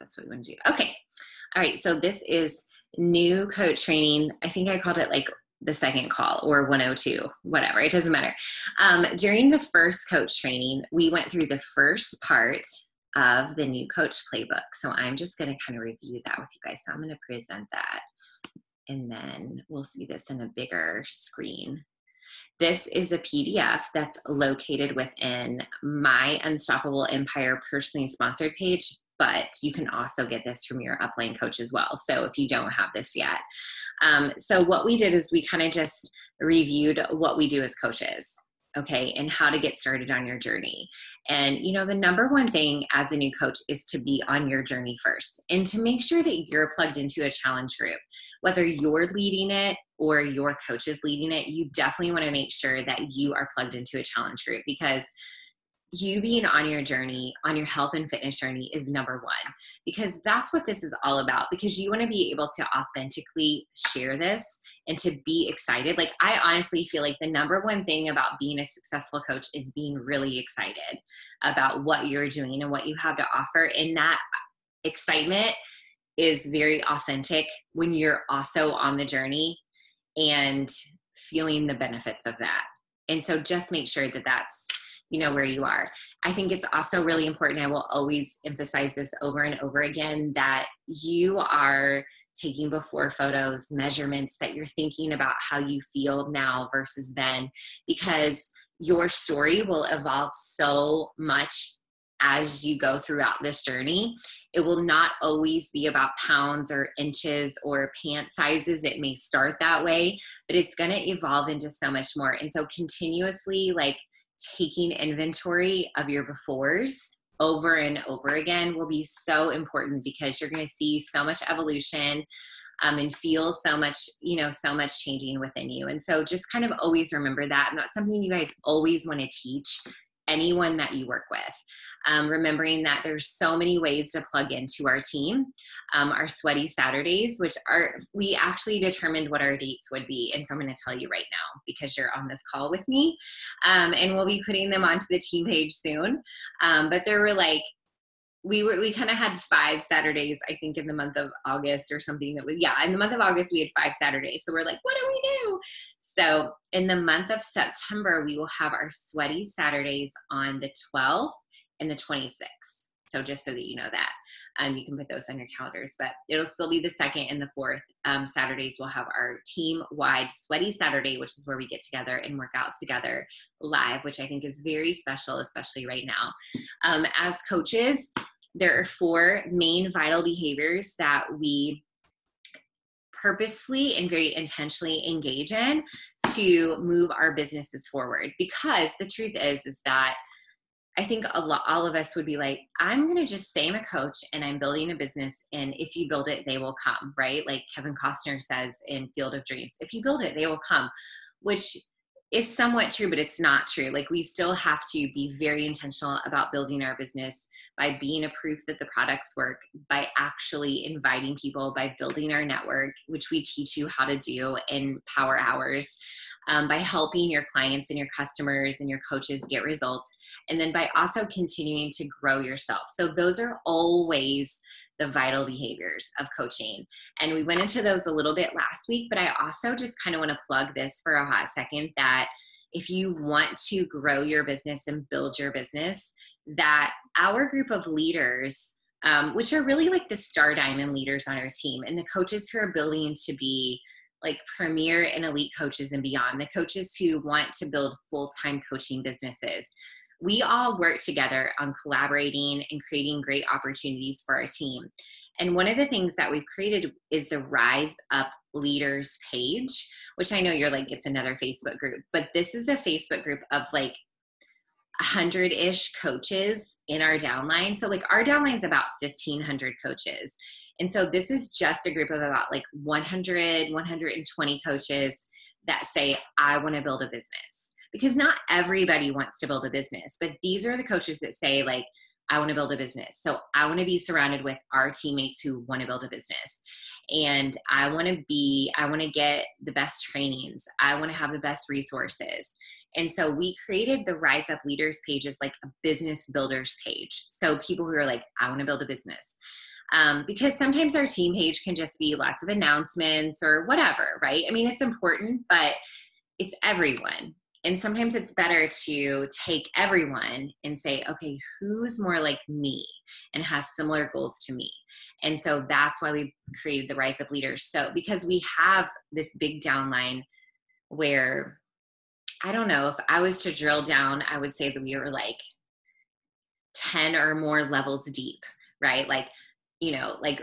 That's what we want to do. Okay. All right. So this is new coach training. I think I called it like the second call or 102, whatever. It doesn't matter. During the first coach training, we went through the first part of the new coach playbook. So I'm just going to kind of review that with you guys. So I'm going to present that, and then we'll see this in a bigger screen. This is a PDF that's located within my Unstoppable Empire personally sponsored page, but you can also get this from your upline coach as well. So if you don't have this yet. So what we did is we kind of just reviewed what we do as coaches, okay, and how to get started on your journey. And, you know, the number one thing as a new coach is to be on your journey first and to make sure that you're plugged into a challenge group. Whether you're leading it or your coach is leading it, you definitely want to make sure that you are plugged into a challenge group, because you being on your journey, on your health and fitness journey is number one, because that's what this is all about, because you want to be able to authentically share this and to be excited. Like, I honestly feel like the number one thing about being a successful coach is being really excited about what you're doing and what you have to offer. And that excitement is very authentic when you're also on the journey and feeling the benefits of that. And so just make sure that that's, you know, where you are. I think it's also really important, I will always emphasize this over and over again, that you are taking before photos, measurements, that you're thinking about how you feel now versus then, because your story will evolve so much as you go throughout this journey. It will not always be about pounds or inches or pant sizes. It may start that way, but it's going to evolve into so much more. And so continuously, like, taking inventory of your befores over and over again will be so important, because you're going to see so much evolution and feel so much, you know, so much changing within you. And so just kind of always remember that. And that's something you guys always want to teach anyone that you work with. Remembering that there's so many ways to plug into our team. Our Sweaty Saturdays, which are, we actually determined what our dates would be. And so I'm going to tell you right now, because you're on this call with me, and we'll be putting them onto the team page soon. But there were like, we kind of had 5 Saturdays, I think, in the month of August or something. That was, yeah, in the month of August, we had 5 Saturdays. So we're like, what do we do? So in the month of September, we will have our Sweaty Saturdays on the 12th and the 26th. So just so that you know that, you can put those on your calendars, but it'll still be the 2nd and the 4th Saturdays. We'll have our team-wide Sweaty Saturday, which is where we get together and work out together live, which I think is very special, especially right now. As coaches, there are 4 main vital behaviors that we purposely and very intentionally engage in to move our businesses forward. Because the truth is that I think all of us would be like, I'm going to just say I'm a coach and I'm building a business, and if you build it, they will come, right? Like Kevin Costner says in Field of Dreams, if you build it, they will come, which is somewhat true, but it's not true. Like, we still have to be very intentional about building our business by being a proof that the products work, by actually inviting people, by building our network, which we teach you how to do in Power Hours, by helping your clients and your customers and your coaches get results, and then by also continuing to grow yourself. So those are always the vital behaviors of coaching. And we went into those a little bit last week, but I also just kind of want to plug this for a hot second, that if you want to grow your business and build your business, that our group of leaders, which are really like the star diamond leaders on our team, and the coaches who are building to be like premier and elite coaches and beyond, the coaches who want to build full-time coaching businesses, we all work together on collaborating and creating great opportunities for our team. And one of the things that we've created is the Rise Up Leaders page, which I know you're like, it's another Facebook group, but this is a Facebook group of like 100-ish coaches in our downline. So like our downline's about 1,500 coaches. And so this is just a group of about like 100, 120 coaches that say, I want to build a business. Because not everybody wants to build a business, but these are the coaches that say like, I want to build a business. So I want to be surrounded with our teammates who want to build a business. And I want to get the best trainings. I want to have the best resources. And so we created the Rise Up Leaders page as like a business builders page. So people who are like, I want to build a business. Because sometimes our team page can just be lots of announcements or whatever, right? I mean, it's important, but it's everyone. And sometimes it's better to take everyone and say, okay, who's more like me and has similar goals to me? And so that's why we created the Rise Up Leaders. So because we have this big downline where, I don't know, if I was to drill down, I would say that we were like 10 or more levels deep, right? Like, like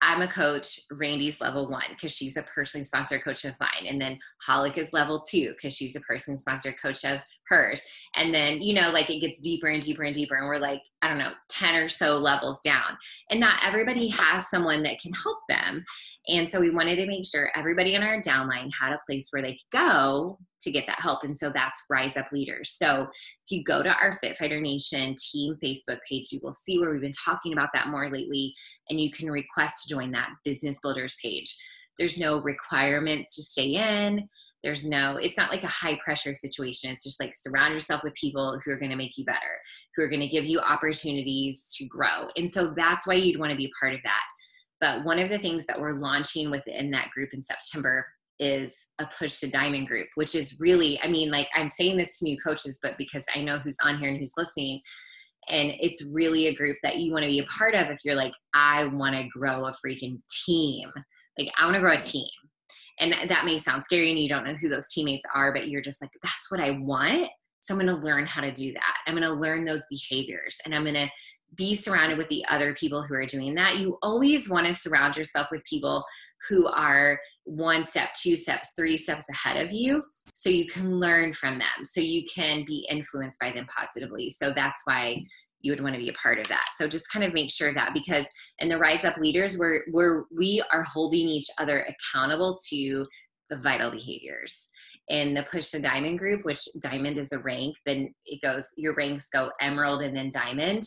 I'm a coach, Randy's level 1 because she's a personally sponsored coach of mine. And then Holic is level 2 because she's a personally sponsored coach of hers. And then, like it gets deeper and deeper and deeper. And we're like, I don't know, 10 or so levels down. And not everybody has someone that can help them. And so we wanted to make sure everybody in our downline had a place where they could go to get that help. And so that's Rise Up Leaders. So if you go to our Fit Fighter Nation team Facebook page, you will see where we've been talking about that more lately. And you can request to join that Business Builders page. There's no requirements to stay in. It's not like a high pressure situation. It's just like surround yourself with people who are going to make you better, who are going to give you opportunities to grow. And so that's why you'd want to be a part of that. But one of the things that we're launching within that group in September is a Push to Diamond group, which is really, I mean, like I'm saying this to new coaches, but because I know who's on here and who's listening, and it's really a group that you want to be a part of if you're like, I want to grow a freaking team. Like I want to grow a team. And that may sound scary and you don't know who those teammates are, but you're just like, that's what I want. So I'm going to learn how to do that. I'm going to learn those behaviors and I'm going to be surrounded with the other people who are doing that. You always want to surround yourself with people who are 1 step, 2 steps, 3 steps ahead of you so you can learn from them, so you can be influenced by them positively. So that's why you would want to be a part of that. So just kind of make sure that, because in the Rise Up Leaders, we are holding each other accountable to the vital behaviors. In the Push to Diamond group, which Diamond is a rank, then it goes, your ranks go Emerald and then Diamond.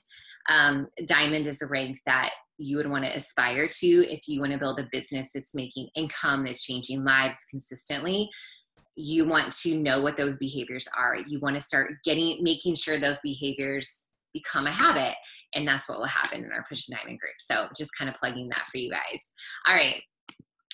Diamond is a rank that you would want to aspire to if you want to build a business that's making income, that's changing lives consistently. You want to know what those behaviors are. You want to start making sure those behaviors become a habit. And that's what will happen in our Push to Diamond group. So just kind of plugging that for you guys. All right.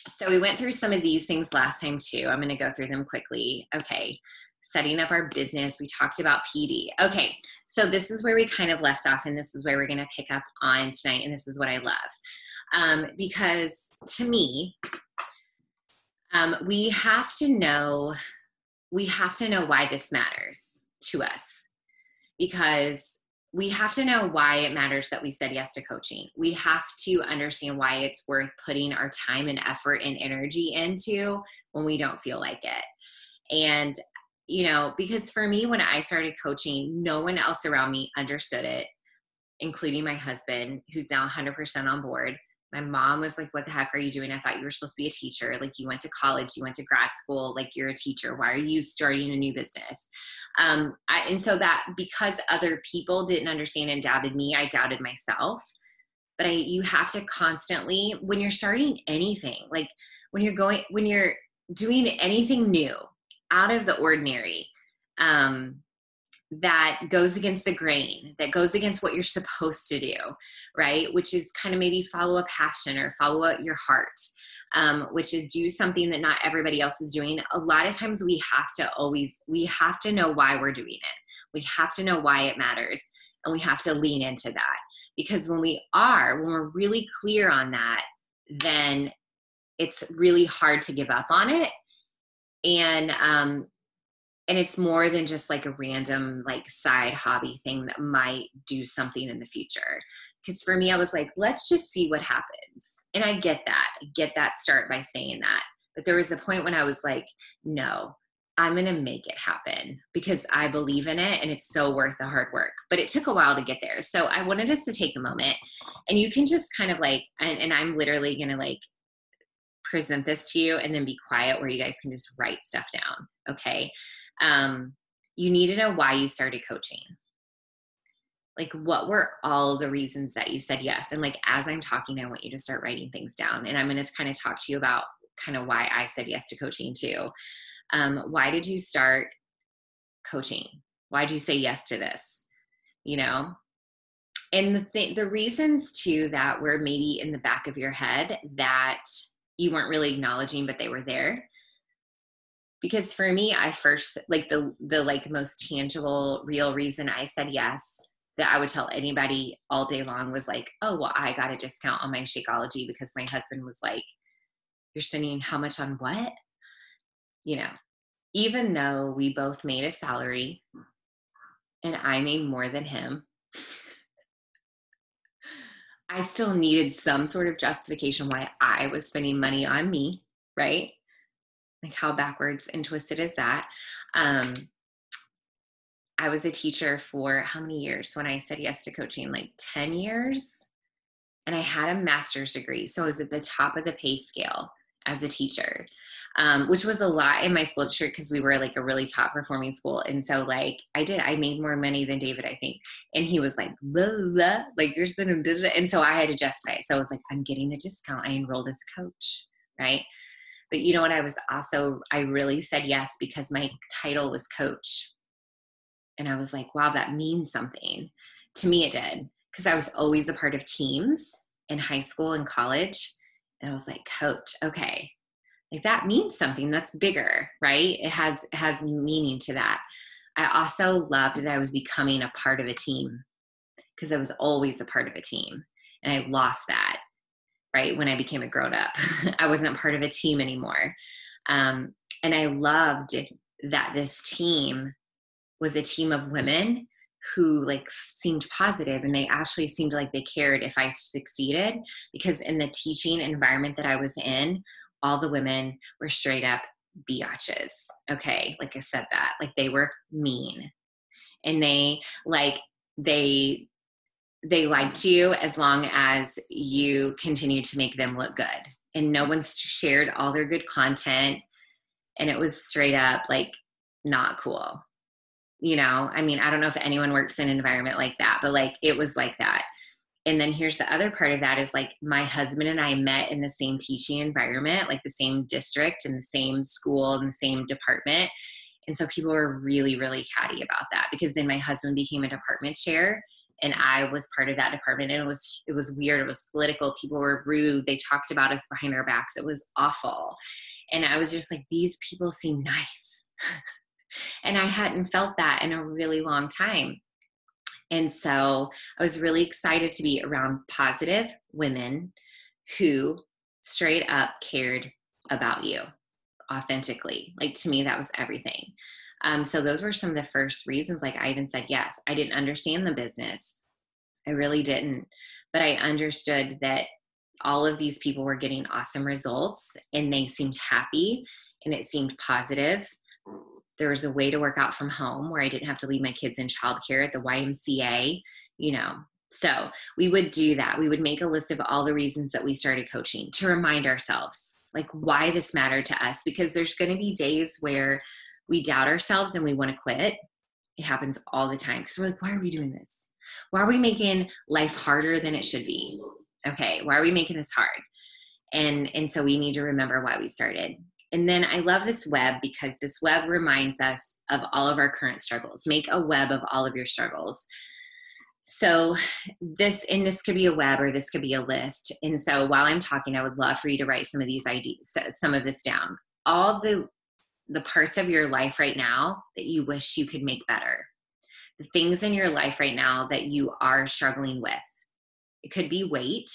So we went through some of these things last time too. I'm going to go through them quickly. Okay. Setting up our business. We talked about PD. Okay. So this is where we kind of left off, and this is where we're going to pick up on tonight. And this is what I love. Because to me, we have to know why this matters to us, because we have to know why it matters that we said yes to coaching. We have to understand why it's worth putting our time and effort and energy into when we don't feel like it. And, because for me, when I started coaching, no one else around me understood it, including my husband, who's now 100% on board. My mom was like, what the heck are you doing? I thought you were supposed to be a teacher. Like, you went to college, you went to grad school, like you're a teacher. Why are you starting a new business? And so that, because other people didn't understand and doubted me, I doubted myself. But you have to constantly, when you're starting anything, like when you're doing anything new, out of the ordinary, that goes against the grain, that goes against what you're supposed to do, right? Which is kind of maybe follow a passion or follow your heart, which is do something that not everybody else is doing. A lot of times we have to know why we're doing it. We have to know why it matters, and we have to lean into that, because when we're really clear on that, then it's really hard to give up on it. And it's more than just like a random like side hobby thing that might do something in the future. Because for me, I was like, let's just see what happens. And I get that start by saying that. But there was a point when I was like, no, I'm going to make it happen because I believe in it and it's so worth the hard work. But it took a while to get there. So I wanted us to take a moment, and you can just kind of like, and I'm literally going to like present this to you and then be quiet where you guys can just write stuff down. Okay. You need to know why you started coaching. Like, what were all the reasons that you said yes? And like, as I'm talking, I want you to start writing things down, and I'm going to kind of talk to you about kind of why I said yes to coaching too. Why did you start coaching? Why did you say yes to this? And the reasons too that were maybe in the back of your head that you weren't really acknowledging, but they were there. Because for me, I first, like the like most tangible, real reason I said yes that I would tell anybody all day long was like, oh, well, I got a discount on my Shakeology because my husband was like, you're spending how much on what? You know, even though we both made a salary and I made more than him, I still needed some sort of justification why I was spending money on me, right? Like how backwards and twisted is that? I was a teacher for how many years when I said yes to coaching? Like 10 years. And I had a master's degree. So I was at the top of the pay scale as a teacher, which was a lot in my school district because we were like a really top performing school. And so like I made more money than David, I think. And he was like, blah, blah, like you're spending, blah, blah. And so I had to justify it. So I was like, I'm getting a discount. I enrolled as a coach, right? But you know what? I really said yes because my title was coach. And I was like, wow, that means something. To me, it did. Because I was always a part of teams in high school and college. And I was like, coach, okay. Like that means something that's bigger, right? It has meaning to that. I also loved that I was becoming a part of a team because I was always a part of a team. And I lost that, right? When I became a grown up, I wasn't part of a team anymore. And I loved that this team was a team of women who like seemed positive and they actually seemed like they cared if I succeeded, because in the teaching environment that I was in, all the women were straight up biatches. Okay. Like I said that, like they were mean and they liked you as long as you continued to make them look good, and no one shared all their good content. And it was straight up like not cool. You know, I mean, I don't know if anyone works in an environment like that, but like it was like that. And then here's the other part of that is like my husband and I met in the same teaching environment, like the same district and the same school and the same department. And so people were really, really catty about that because then my husband became a department chair and I was part of that department. And it was weird. It was political. People were rude. They talked about us behind our backs. It was awful. And I was just like, these people seem nice. And I hadn't felt that in a really long time. And so I was really excited to be around positive women who straight up cared about you authentically. Like to me, that was everything. So those were some of the first reasons. Like I even said yes. I didn't understand the business. I really didn't. But I understood that all of these people were getting awesome results and they seemed happy and it seemed positive. There was a way to work out from home where I didn't have to leave my kids in childcare at the YMCA, you know. So we would do that. We would make a list of all the reasons that we started coaching to remind ourselves like why this mattered to us, because there's going to be days where we doubt ourselves and we want to quit. It happens all the time because we're like, why are we doing this? Why are we making life harder than it should be? Okay, why are we making this hard? And so we need to remember why we started. And then I love this web because this web reminds us of all of our current struggles. Make a web of all of your struggles. So this could be a web or this could be a list. And so while I'm talking, I would love for you to write some of these ideas, some of this down. All the parts of your life right now that you wish you could make better. The things in your life right now that you are struggling with. It could be weight.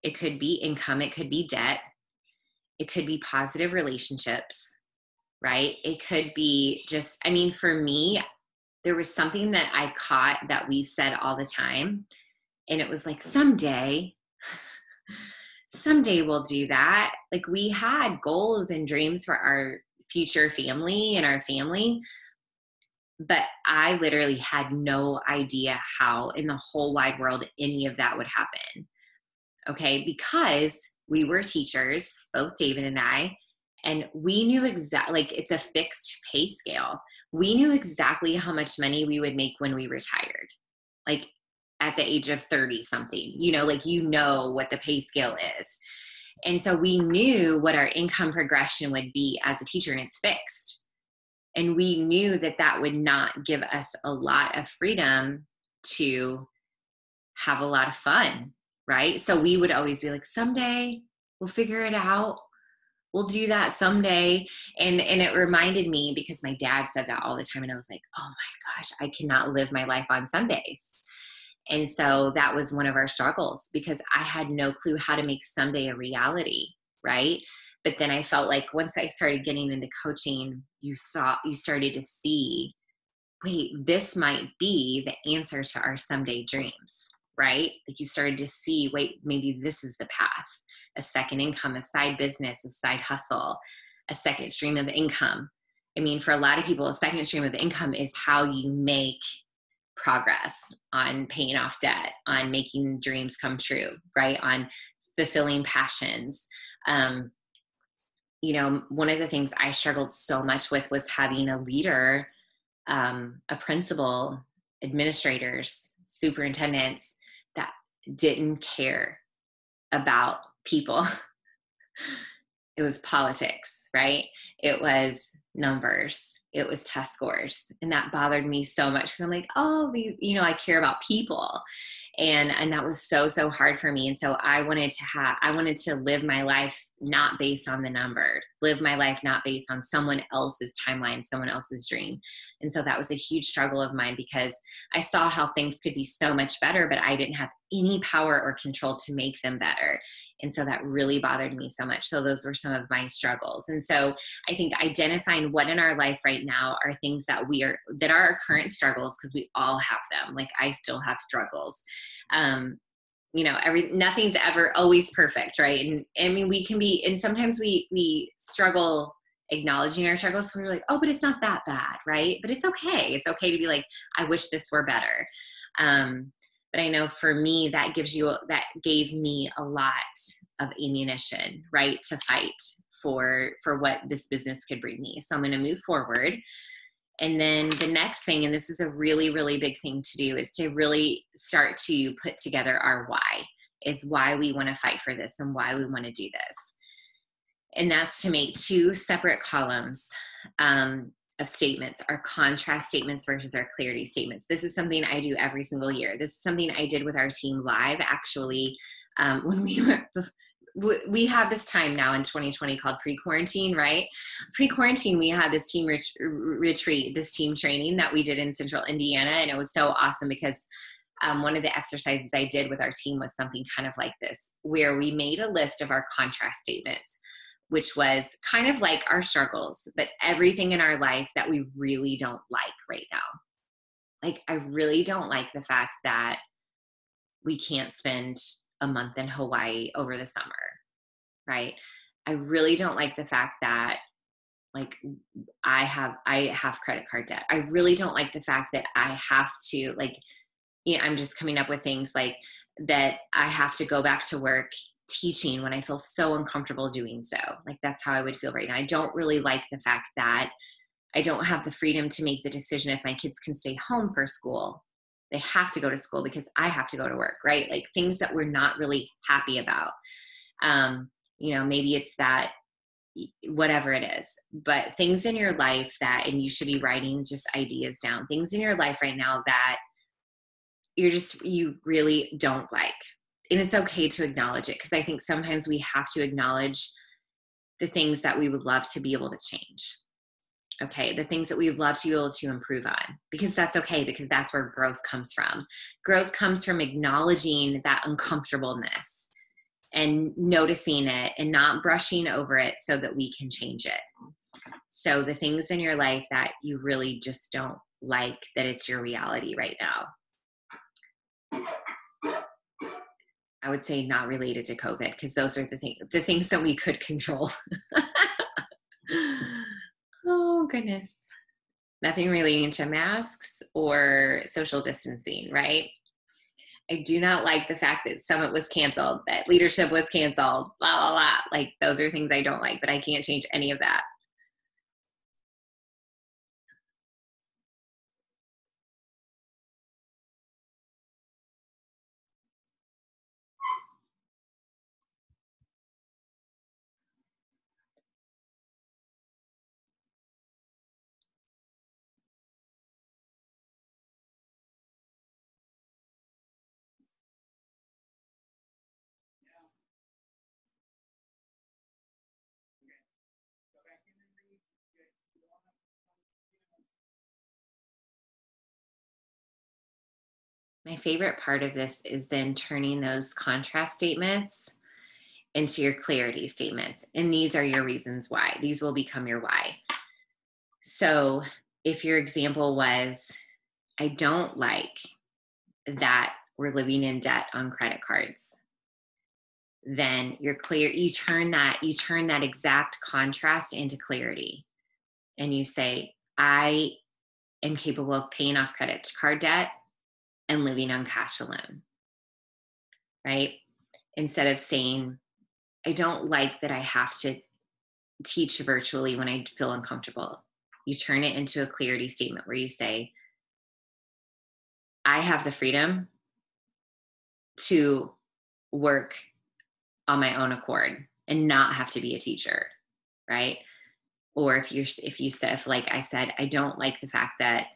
It could be income. It could be debt. It could be positive relationships, right? It could be just, I mean, for me, there was something that I caught that we said all the time. And it was like, someday we'll do that. Like we had goals and dreams for our future family and our family. But I literally had no idea how in the whole wide world any of that would happen. Okay, because we were teachers, both David and I, and we knew exactly, like it's a fixed pay scale. We knew exactly how much money we would make when we retired, like at the age of 30 something, you know, like, you know what the pay scale is. And so we knew what our income progression would be as a teacher, and it's fixed. And we knew that that would not give us a lot of freedom to have a lot of fun, right? So we would always be like, someday we'll figure it out. We'll do that someday. And it reminded me because my dad said that all the time. And I was like, oh my gosh, I cannot live my life on Sundays. And so that was one of our struggles because I had no clue how to make someday a reality, right? But then I felt like once I started getting into coaching, you started to see, wait, this might be the answer to our someday dreams, right? Like you started to see, wait, maybe this is the path. A second income, a side business, a side hustle, a second stream of income. I mean, for a lot of people, a second stream of income is how you make progress on paying off debt, on making dreams come true, right? On fulfilling passions. Um, one of the things I struggled so much with was having a leader, a principal, administrators, superintendents that didn't care about people. It was politics, right? It was numbers. It was test scores. And that bothered me so much because I'm like, oh, these, I care about people. And that was so hard for me. And so I wanted to live my life not based on the numbers, live my life not based on someone else's timeline, someone else's dream. And so that was a huge struggle of mine because I saw how things could be so much better, but I didn't have any power or control to make them better. And so that really bothered me so much. So those were some of my struggles. And so I think identifying what in our life right now are things that are our current struggles, because we all have them. Like I still have struggles. Nothing's ever always perfect, right? And I mean, we can be, and sometimes we struggle acknowledging our struggles. So we're like, oh, but it's not that bad, right? But it's okay. It's okay to be like, I wish this were better. But I know for me, that gave me a lot of ammunition, right, to fight for what this business could bring me. So I'm going to move forward. And then the next thing, and this is a really, really big thing to do, is to really start to put together our why, is why we want to fight for this and why we want to do this. And that's to make 2 separate columns of statements, our contrast statements versus our clarity statements. This is something I do every single year. This is something I did with our team live, actually, when we have this time now in 2020 called pre-quarantine, right? Pre-quarantine, we had this team retreat, this team training that we did in Central Indiana. And it was so awesome because one of the exercises I did with our team was something kind of like this, where we made a list of our contrast statements, which was kind of like our struggles, but everything in our life that we really don't like right now. Like, I really don't like the fact that we can't spend a month in Hawaii over the summer, right? I really don't like the fact that, like, I have credit card debt. I really don't like the fact that I have to, like, I'm just coming up with things like that. I have to go back to work teaching when I feel so uncomfortable doing so. Like, that's how I would feel right now. I don't really like the fact that I don't have the freedom to make the decision if my kids can stay home for school. They have to go to school because I have to go to work, right? Like, things that we're not really happy about. Maybe it's that, whatever it is, but things in your life that, and you should be writing just ideas down, things in your life right now that you really don't like. And it's okay to acknowledge it, because I think sometimes we have to acknowledge the things that we would love to be able to change. Okay, the things that we would love to be able to improve on, because that's okay, because that's where growth comes from. Growth comes from acknowledging that uncomfortableness and noticing it and not brushing over it so that we can change it. So the things in your life that you really just don't like, that it's your reality right now. I would say not related to COVID, because those are the things that we could control. Oh, goodness. Nothing relating to masks or social distancing, right? I do not like the fact that Summit was canceled, that leadership was canceled, blah, blah, blah. Like, those are things I don't like, but I can't change any of that. My favorite part of this is then turning those contrast statements into your clarity statements. And these are your reasons why. These will become your why. So if your example was, I don't like that we're living in debt on credit cards, then you're clear. You turn that exact contrast into clarity. And you say, I am capable of paying off credit card debt and living on cash alone, right? Instead of saying, I don't like that I have to teach virtually when I feel uncomfortable. You turn it into a clarity statement where you say, I have the freedom to work on my own accord and not have to be a teacher, right? Or if like I said, I don't like the fact that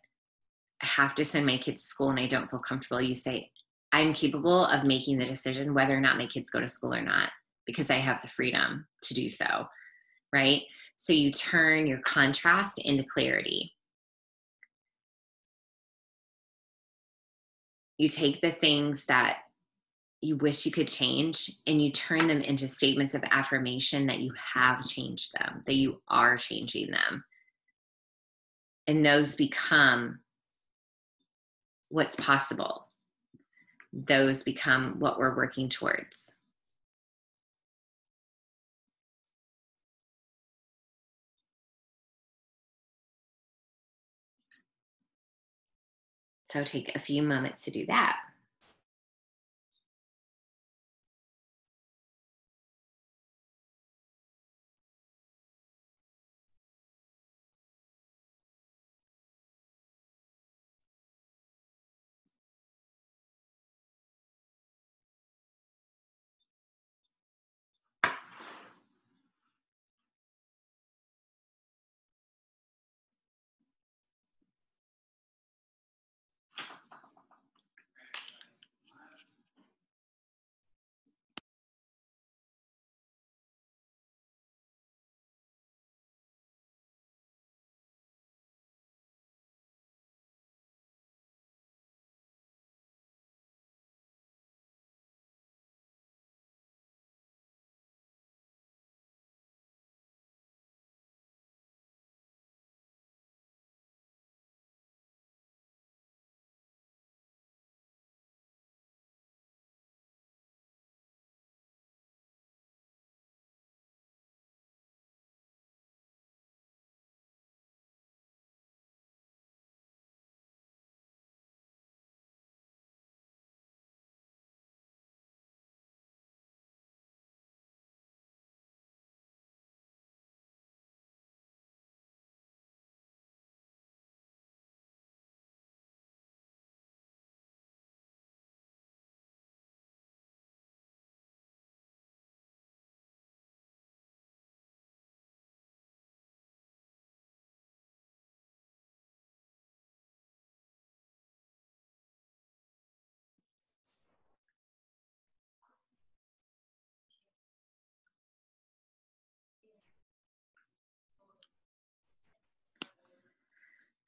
I have to send my kids to school and I don't feel comfortable, you say, I'm capable of making the decision whether or not my kids go to school or not, because I have the freedom to do so, right? So you turn your contrast into clarity. You take the things that you wish you could change and you turn them into statements of affirmation that you have changed them, that you are changing them. And those become what's possible. Those become what we're working towards. So take a few moments to do that.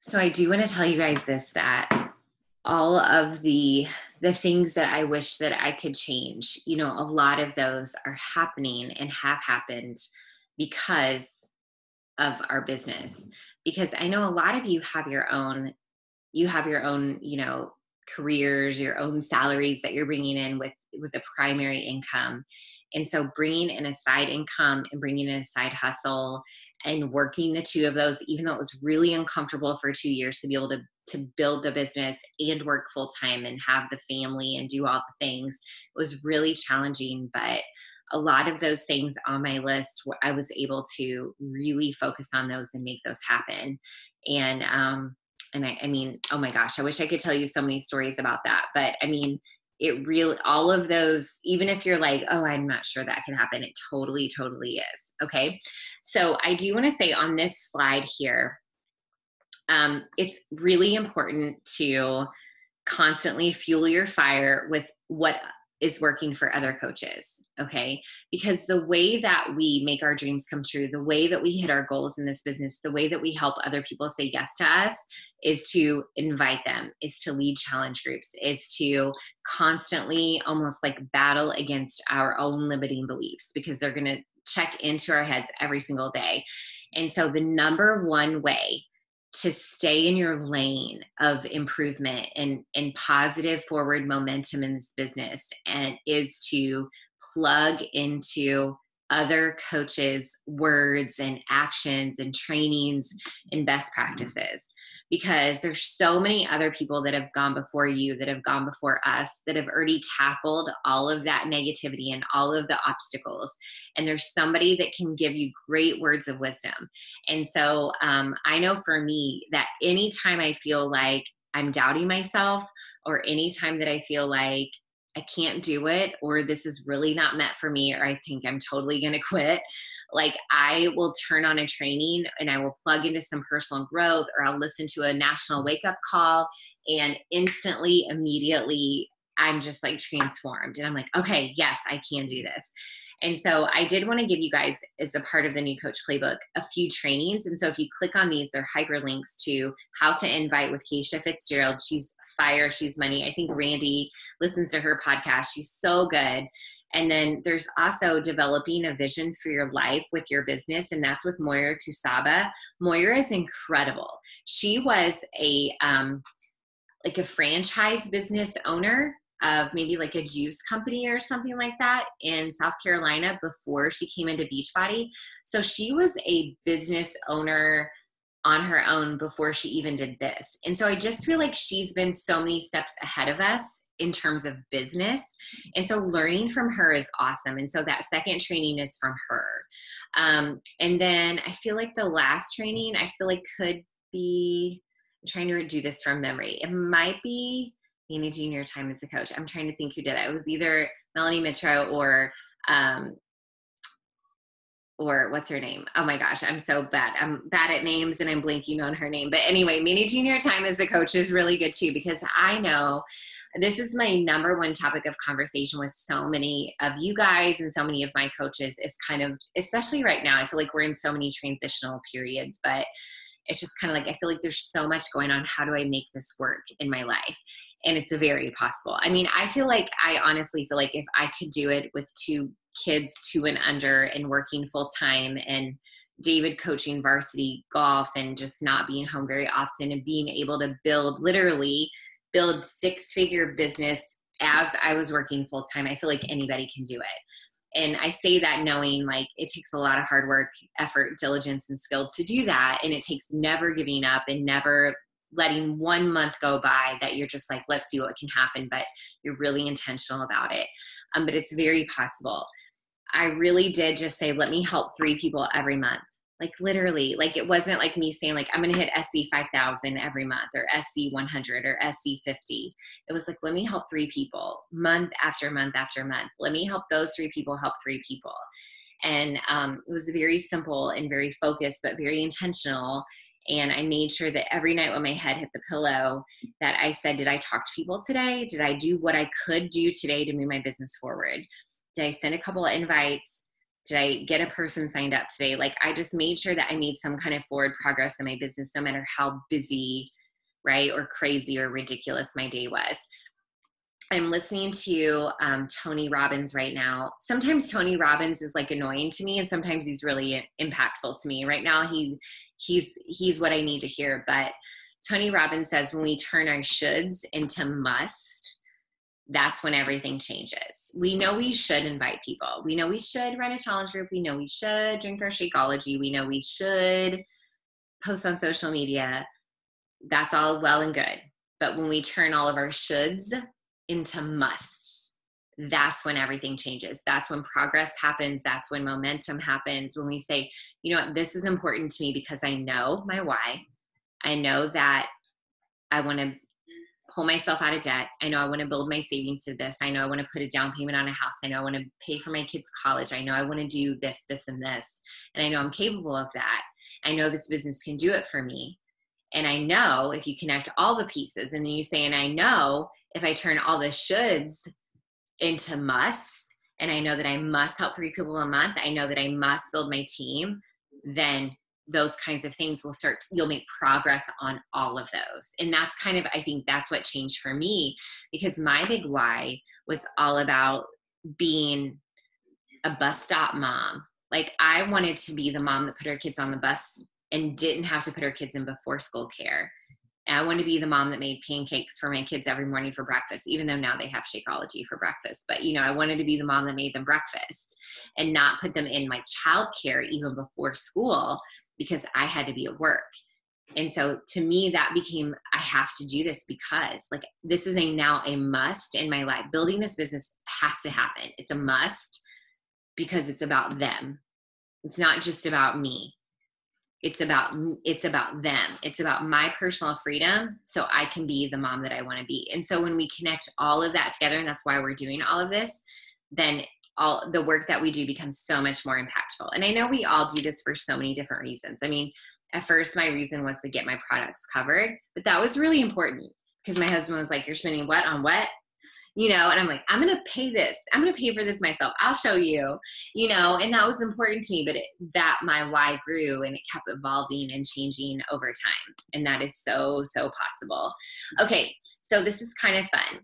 So I do want to tell you guys this, that all of the things that I wish that I could change, you know, a lot of those are happening and have happened because of our business. Because I know a lot of you have your own, you know, careers, your own salaries that you're bringing in with a primary income. And so bringing in a side income and bringing in a side hustle and working the two of those, even though it was really uncomfortable for 2 years to be able to build the business and work full time and have the family and do all the things, it was really challenging. But a lot of those things on my list, I was able to really focus on those and make those happen. And I mean, oh my gosh, I wish I could tell you so many stories about that. But I mean, it really, all of those, even if you're like, oh, I'm not sure that can happen, it totally, totally is. Okay. So I do want to say on this slide here, it's really important to constantly fuel your fire with what is working for other coaches. Okay. Because the way that we make our dreams come true, the way that we hit our goals in this business, the way that we help other people say yes to us is to invite them, is to lead challenge groups, is to constantly almost like battle against our own limiting beliefs, because they're going to check into our heads every single day. And so the number one way to stay in your lane of improvement and positive forward momentum in this business and is to plug into other coaches' words and actions and trainings and best practices, because there's so many other people that have gone before you, that have gone before us, that have already tackled all of that negativity and all of the obstacles. And there's somebody that can give you great words of wisdom. And so I know for me that anytime I feel like I'm doubting myself, or anytime that I feel like I can't do it, or this is really not meant for me, or I think I'm totally going to quit, like I will turn on a training and I will plug into some personal growth, or I'll listen to a national wake up call, and instantly, immediately, I'm just like transformed. And I'm like, okay, yes, I can do this. And so I did want to give you guys, as a part of the New Coach Playbook, a few trainings. And so if you click on these, they're hyperlinks to How to Invite with Keisha Fitzgerald. She's fire. She's money. I think Randy listens to her podcast. She's so good. And then there's also Developing a Vision for Your Life with Your Business. And that's with Moira Kusaba. Moira is incredible. She was a franchise business owner of maybe like a juice company or something like that in South Carolina before she came into Beachbody. So she was a business owner on her own before she even did this. And so I just feel like she's been so many steps ahead of us in terms of business. And so learning from her is awesome. And so that second training is from her. And then I feel like the last training, I feel like could be, I'm trying to do this from memory. It might be managing your time as a coach. I'm trying to think who did it. It was either Melanie Mitro or what's her name? Oh my gosh, I'm so bad. I'm bad at names and I'm blanking on her name. But anyway, managing your time as a coach is really good too, because I know this is my number one topic of conversation with so many of you guys and so many of my coaches, is kind of, especially right now, I feel like we're in so many transitional periods, but it's just kind of like, I feel like there's so much going on. How do I make this work in my life? And it's very possible. I mean, I honestly feel like if I could do it with 2 kids 2 and under and working full time, and David coaching varsity golf and just not being home very often, and being able to literally build 6-figure business as I was working full time, I feel like anybody can do it. And I say that knowing like it takes a lot of hard work, effort, diligence, and skill to do that. And it takes never giving up and never letting 1 month go by that you're just like, let's see what can happen, but you're really intentional about it. But it's very possible. I really did just say, let me help 3 people every month. Like literally, like it wasn't like me saying like, I'm going to hit SC 5,000 every month, or SC 100 or SC 50. It was like, let me help 3 people month after month after month. Let me help those 3 people help 3 people. And it was very simple and very focused, but very intentional. And I made sure that every night when my head hit the pillow that I said, did I talk to people today? Did I do what I could do today to move my business forward? Did I send a couple of invites? Did I get a person signed up today? Like I just made sure that I made some kind of forward progress in my business, no matter how busy, right, or crazy or ridiculous my day was. I'm listening to Tony Robbins right now. Sometimes Tony Robbins is like annoying to me, and sometimes he's really impactful to me. Right now, he's what I need to hear. But Tony Robbins says when we turn our shoulds into must, that's when everything changes. We know we should invite people. We know we should run a challenge group. We know we should drink our Shakeology. We know we should post on social media. That's all well and good. But when we turn all of our shoulds into musts, that's when everything changes. That's when progress happens. That's when momentum happens. When we say, you know what, this is important to me because I know my why. I know that I want to pull myself out of debt. I know I want to build my savings to this. I know I want to put a down payment on a house. I know I want to pay for my kids' college. I know I want to do this, this, and this. And I know I'm capable of that. I know this business can do it for me. And I know if you connect all the pieces and then you say, and I know if I turn all the shoulds into musts, and I know that I must help 3 people a month, I know that I must build my team, then those kinds of things will start, you'll make progress on all of those. And that's kind of, I think that's what changed for me, because my big why was all about being a bus stop mom. Like, I wanted to be the mom that put her kids on the bus and didn't have to put her kids in before school care. And I wanted to be the mom that made pancakes for my kids every morning for breakfast, even though now they have Shakeology for breakfast. But, you know, I wanted to be the mom that made them breakfast and not put them in like childcare even before school, because I had to be at work. And so to me, that became, I have to do this because like, this is now a must in my life. Building this business has to happen. It's a must because it's about them. It's not just about me. It's about them. It's about my personal freedom so I can be the mom that I want to be. And so when we connect all of that together, and that's why we're doing all of this, then all the work that we do becomes so much more impactful. And I know we all do this for so many different reasons. I mean, at first my reason was to get my products covered, but that was really important because my husband was like, you're spending what on what? You know, and I'm like, I'm going to pay this. I'm going to pay for this myself. I'll show you, you know, and that was important to me, but that my why grew and it kept evolving and changing over time. And that is so, so possible. Okay. So this is kind of fun.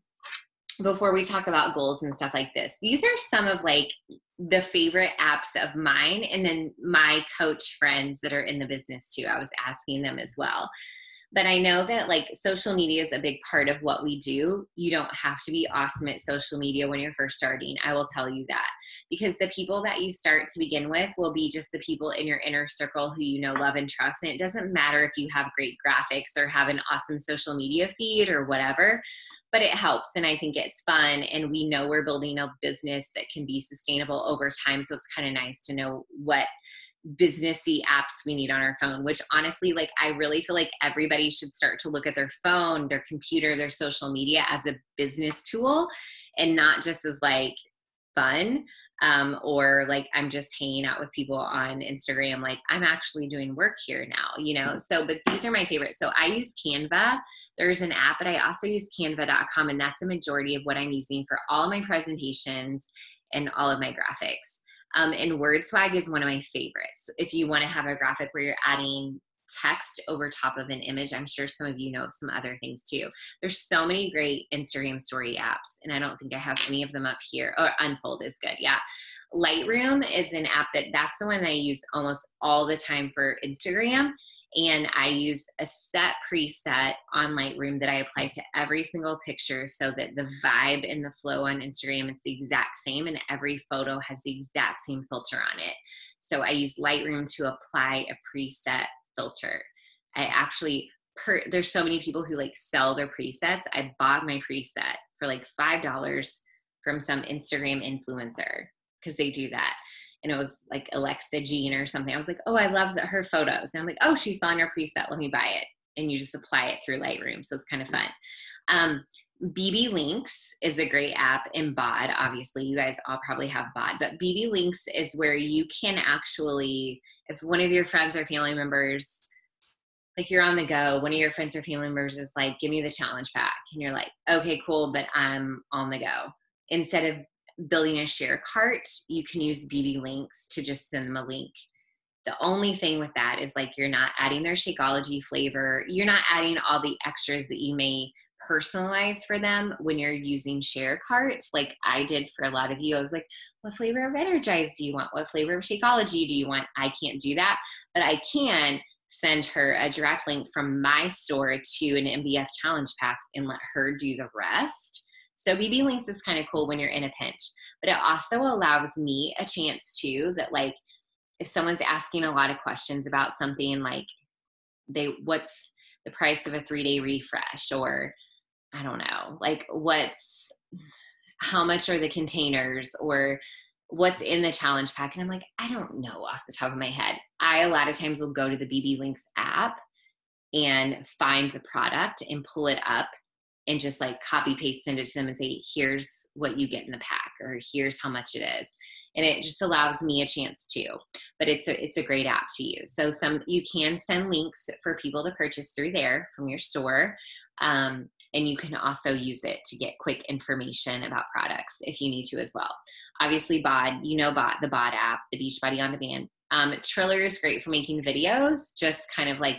Before we talk about goals and stuff like this, these are some of like the favorite apps of mine. And then my coach friends that are in the business too. I was asking them as well. But I know that like social media is a big part of what we do. You don't have to be awesome at social media when you're first starting. I will tell you that, because the people that you start to begin with will be just the people in your inner circle who you know, love, and trust. And it doesn't matter if you have great graphics or have an awesome social media feed or whatever, but it helps. And I think it's fun. And we know we're building a business that can be sustainable over time. So it's kind of nice to know what businessy apps we need on our phone, which honestly, like, I really feel like everybody should start to look at their phone, their computer, their social media as a business tool and not just as like fun. Or like, I'm just hanging out with people on Instagram. Like, I'm actually doing work here now, you know? So, but these are my favorites. So I use Canva. There's an app, but I also use canva.com. And that's a majority of what I'm using for all of my presentations and all of my graphics. And WordSwag is one of my favorites. If you want to have a graphic where you're adding text over top of an image, I'm sure some of you know some other things too. There's so many great Instagram story apps, and I don't think I have any of them up here. Or Unfold is good. Yeah. Lightroom is an app that's the one that I use almost all the time for Instagram. And I use a set preset on Lightroom that I apply to every single picture so that the vibe and the flow on Instagram is the exact same, and every photo has the exact same filter on it. So I use Lightroom to apply a preset filter. I actually, there's so many people who like sell their presets. I bought my preset for like $5 from some Instagram influencer because they do that. And it was like Alexa Jean or something. I was like, oh, I love her photos. And I'm like, oh, she's selling her preset. Let me buy it. And you just apply it through Lightroom. So it's kind of fun. BB Links is a great app, and BOD. Obviously, you guys all probably have BOD. But BB Links is where you can actually, if one of your friends or family members, like you're on the go, one of your friends or family members is like, give me the challenge pack. And you're like, okay, cool, but I'm on the go. Instead of building a share cart, you can use BB Links to just send them a link. The only thing with that is like, you're not adding their Shakeology flavor. You're not adding all the extras that you may personalize for them when you're using share carts. Like I did for a lot of you. I was like, what flavor of Energize do you want? What flavor of Shakeology do you want? I can't do that, but I can send her a direct link from my store to an MBF challenge pack and let her do the rest. So BB Links is kind of cool when you're in a pinch, but it also allows me a chance too, that like, if someone's asking a lot of questions about something, like what's the price of a 3-day refresh, or I don't know, like how much are the containers, or what's in the challenge pack? And I'm like, I don't know off the top of my head. I a lot of times will go to the BB Links app and find the product and pull it up and just like copy paste, send it to them and say, here's what you get in the pack, or here's how much it is. And it just allows me a chance too, but it's a great app to use. So you can send links for people to purchase through there from your store, And you can also use it to get quick information about products if you need to as well. Obviously, BOD, the BOD app, the Beachbody On Demand. Triller is great for making videos, just kind of like,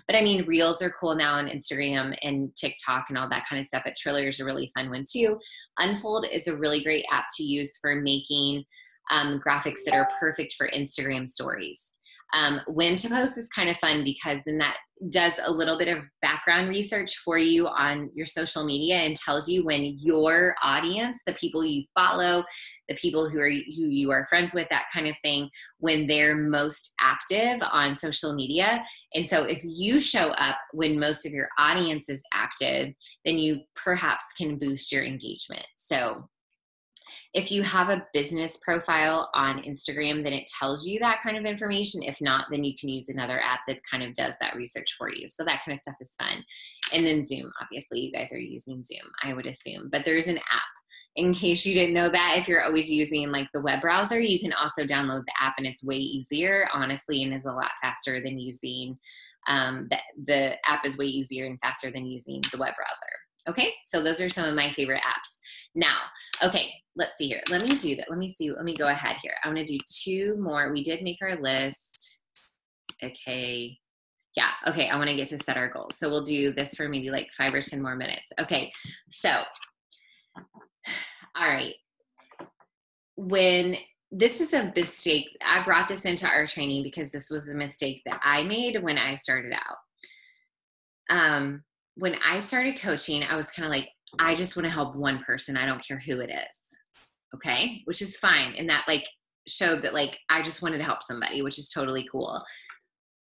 but I mean, Reels are cool now on Instagram and TikTok and all that kind of stuff, but Triller is a really fun one too. Unfold is a really great app to use for making graphics that are perfect for Instagram stories. When to post is kind of fun because then that does a little bit of background research for you on your social media and tells you when your audience, the people you follow, the people who you are friends with, that kind of thing, when they're most active on social media. And so if you show up when most of your audience is active, then you perhaps can boost your engagement. So if you have a business profile on Instagram, then it tells you that kind of information. If not, then you can use another app that kind of does that research for you. So that kind of stuff is fun. And then Zoom, obviously you guys are using Zoom, I would assume, but there's an app. In case you didn't know that, if you're always using like the web browser, you can also download the app and it's way easier, honestly, and is a lot faster than using, the app is way easier and faster than using the web browser. Okay, so those are some of my favorite apps. Now, okay, let's see here. Let me do that. Let me go ahead here. I'm gonna do 2 more. We did make our list. Okay, yeah, okay, I wanna get to set our goals. So we'll do this for maybe like 5 or 10 more minutes. Okay, so, all right. This is a mistake, I brought this into our training because this was a mistake that I made when I started out. When I started coaching, I was kind of like, I just want to help one person. I don't care who it is. Okay. Which is fine. And that like showed that like, I just wanted to help somebody, which is totally cool.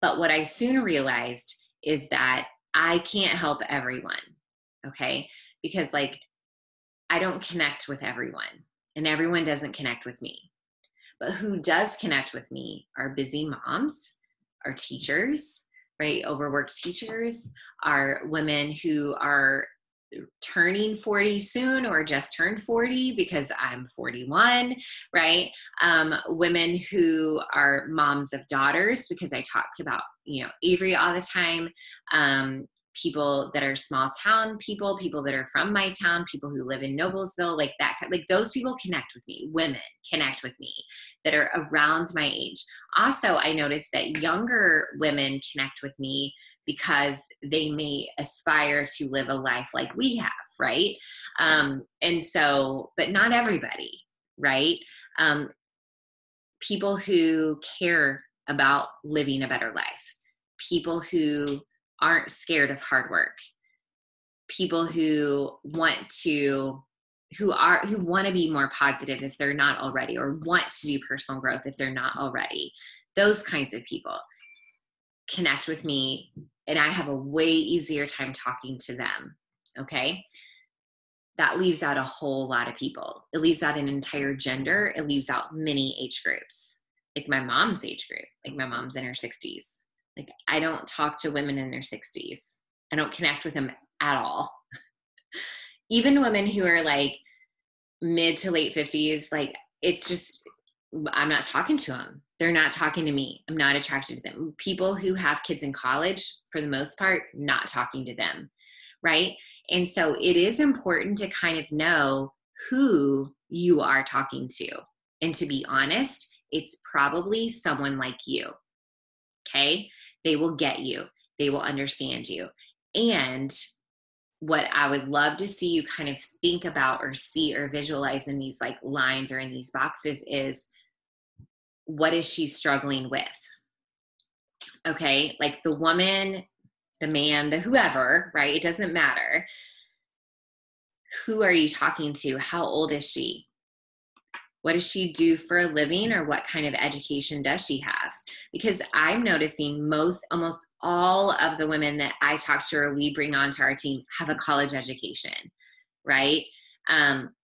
But what I soon realized is that I can't help everyone. Okay. Because like, I don't connect with everyone and everyone doesn't connect with me. But who does connect with me are busy moms, are teachers, right? Overworked teachers, are women who are turning 40 soon or just turned 40 because I'm 41, right? Women who are moms of daughters because I talk about, Avery all the time. People that are small town people that are from my town, people who live in Noblesville, like that, like those people connect with me. Women connect with me that are around my age. Also, I noticed that younger women connect with me because they may aspire to live a life like we have, right? And so, but not everybody, right? People who care about living a better life, people who aren't scared of hard work, people who want to be more positive if they're not already, or want to do personal growth if they're not already. Those kinds of people connect with me, and I have a way easier time talking to them. Okay. That leaves out a whole lot of people. It leaves out an entire gender. It leaves out many age groups, like my mom's age group, like my mom's in her 60s. Like, I don't talk to women in their 60s. I don't connect with them at all. Even women who are like mid to late 50s, like it's just, I'm not talking to them. They're not talking to me. I'm not attracted to them. People who have kids in college, for the most part, not talking to them, right? And so it is important to kind of know who you are talking to. And to be honest, it's probably someone like you. Okay? They will get you. They will understand you. And what I would love to see you kind of think about or see or visualize in these like lines or in these boxes is, what is she struggling with? Okay? Like the woman, the man, the whoever, right? It doesn't matter. Who are you talking to? How old is she? What does she do for a living, or what kind of education does she have? Because I'm noticing almost all of the women that I talk to or we bring onto our team have a college education, right?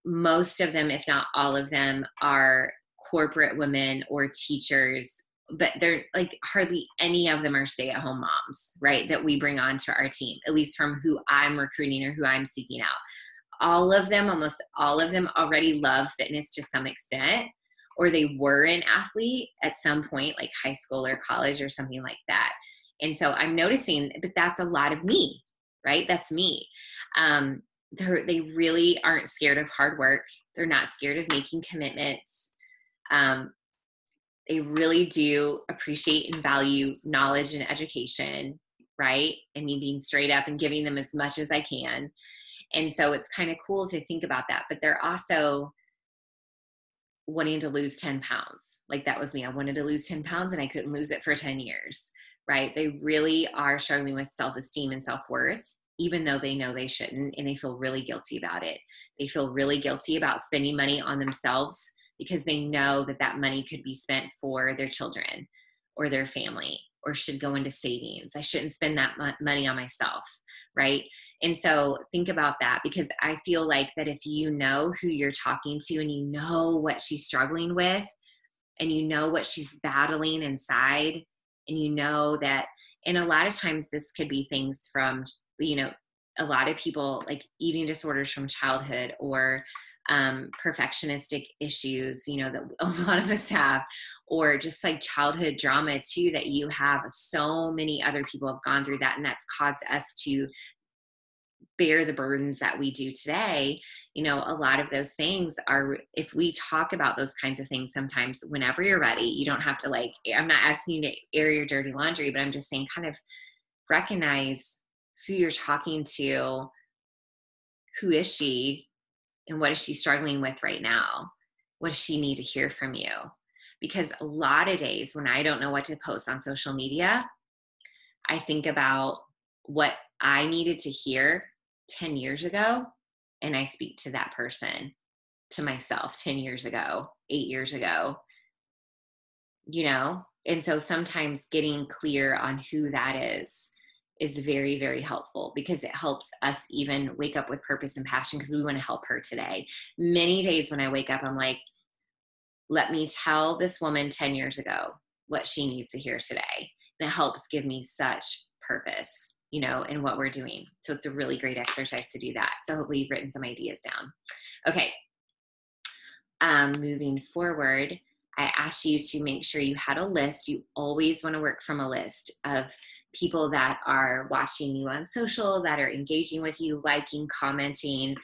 Most of them, if not all of them, are corporate women or teachers, but they're like hardly any of them are stay-at-home moms, right? That we bring onto our team, at least from who I'm recruiting or who I'm seeking out. Almost all of them already love fitness to some extent, or they were an athlete at some point, like high school or college or something like that. And so I'm noticing, but that's a lot of me, right? That's me. They really aren't scared of hard work. They're not scared of making commitments. They really do appreciate and value knowledge and education, right? And me being straight up and giving them as much as I can. And so it's kind of cool to think about that. But they're also wanting to lose 10 pounds. Like that was me. I wanted to lose 10 pounds and I couldn't lose it for 10 years, right? They really are struggling with self-esteem and self-worth, even though they know they shouldn't, and they feel really guilty about it. They feel really guilty about spending money on themselves because they know that that money could be spent for their children or their family, or should go into savings. I shouldn't spend that money on myself, right? And so think about that, because I feel like that if you know who you're talking to and you know what she's struggling with and you know what she's battling inside, and you know that, and a lot of times this could be things from, a lot of people like eating disorders from childhood, or perfectionistic issues, that a lot of us have, or just like childhood drama too, that you have. So many other people have gone through that, and that's caused us to bear the burdens that we do today. A lot of those things are, if we talk about those kinds of things sometimes, whenever you're ready, you don't have to I'm not asking you to air your dirty laundry, but I'm just saying kind of recognize who you're talking to. Who is she? And what is she struggling with right now? What does she need to hear from you? Because a lot of days when I don't know what to post on social media, I think about what I needed to hear 10 years ago, and I speak to that person, to myself 10 years ago, 8 years ago, And so sometimes getting clear on who that is very, very helpful, because it helps us even wake up with purpose and passion, because we want to help her today. Many days when I wake up, I'm like, let me tell this woman 10 years ago what she needs to hear today. And it helps give me such purpose, in what we're doing. So it's a really great exercise to do that. So hopefully you've written some ideas down. Okay. Moving forward, I asked you to make sure you had a list. You always want to work from a list of people that are watching you on social, that are engaging with you, liking, commenting,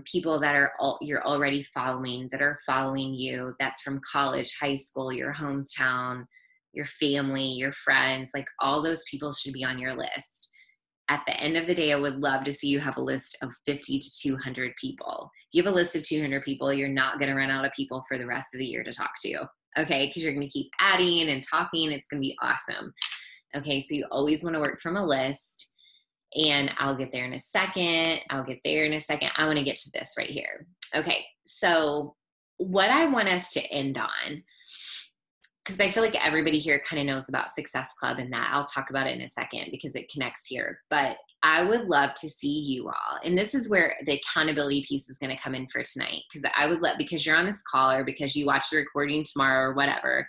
people that you're already following, that are following you. That's from college, high school, your hometown, your family, your friends. Like all those people should be on your list. At the end of the day, I would love to see you have a list of 50 to 200 people. If you have a list of 200 people, you're not going to run out of people for the rest of the year to talk to, okay? Because you're going to keep adding and talking. It's going to be awesome. Okay, so you always want to work from a list, and I'll get there in a second. I want to get to this right here. Okay, so what I want us to end on, because I feel like everybody here kind of knows about Success Club and that. I'll talk about it in a second because it connects here. But I would love to see you all. And this is where the accountability piece is going to come in for tonight. Because you're on this call, or because you watch the recording tomorrow or whatever,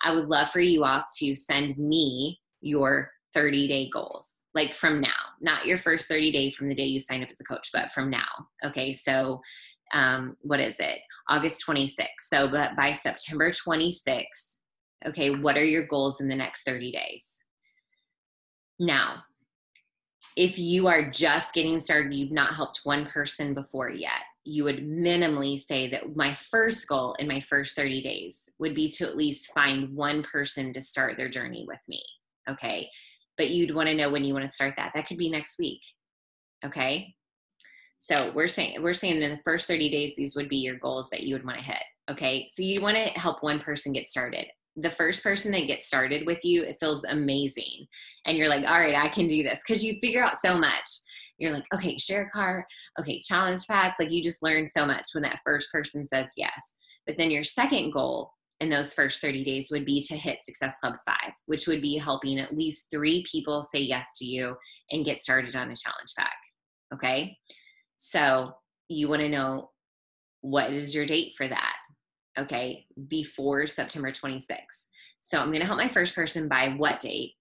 I would love for you all to send me your 30-day goals. Like from now, not your first 30 day from the day you sign up as a coach, but from now. Okay. So what is it? August 26th. So but by September 26th, okay, what are your goals in the next 30 days? Now, if you are just getting started, you've not helped one person before yet, you would minimally say that my first goal in my first 30 days would be to at least find one person to start their journey with me, okay? But you'd want to know when you want to start that. That could be next week, okay? So we're saying in the first 30 days, these would be your goals that you would want to hit, okay? So you want to help one person get started. The first person that gets started with you, it feels amazing. And you're like, all right, I can do this. Because you figure out so much. You're like, okay, share a car. Okay, challenge packs. Like you just learn so much when that first person says yes. But then your second goal in those first 30 days would be to hit Success Club 5, which would be helping at least 3 people say yes to you and get started on a challenge pack. Okay? So you want to know, what is your date for that? Okay, before September 26th. So I'm going to help my first person by what date?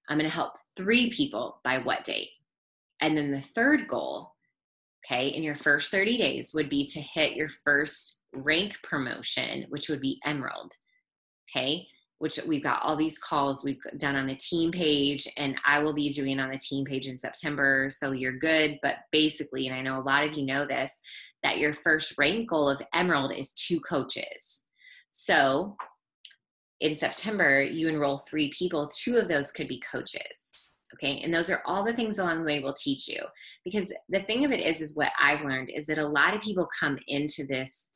I'm going to help 3 people by what date? And then the third goal, okay, in your first 30 days would be to hit your first rank promotion, which would be Emerald. Okay, which we've got all these calls we've done on the team page, and I will be doing on the team page in September. So you're good. But basically, and I know a lot of you know this, that your first rank goal of Emerald is 2 coaches. So in September, you enroll 3 people. 2 of those could be coaches. Okay. And those are all the things along the way we'll teach you. Because the thing of it is what I've learned is that a lot of people come into this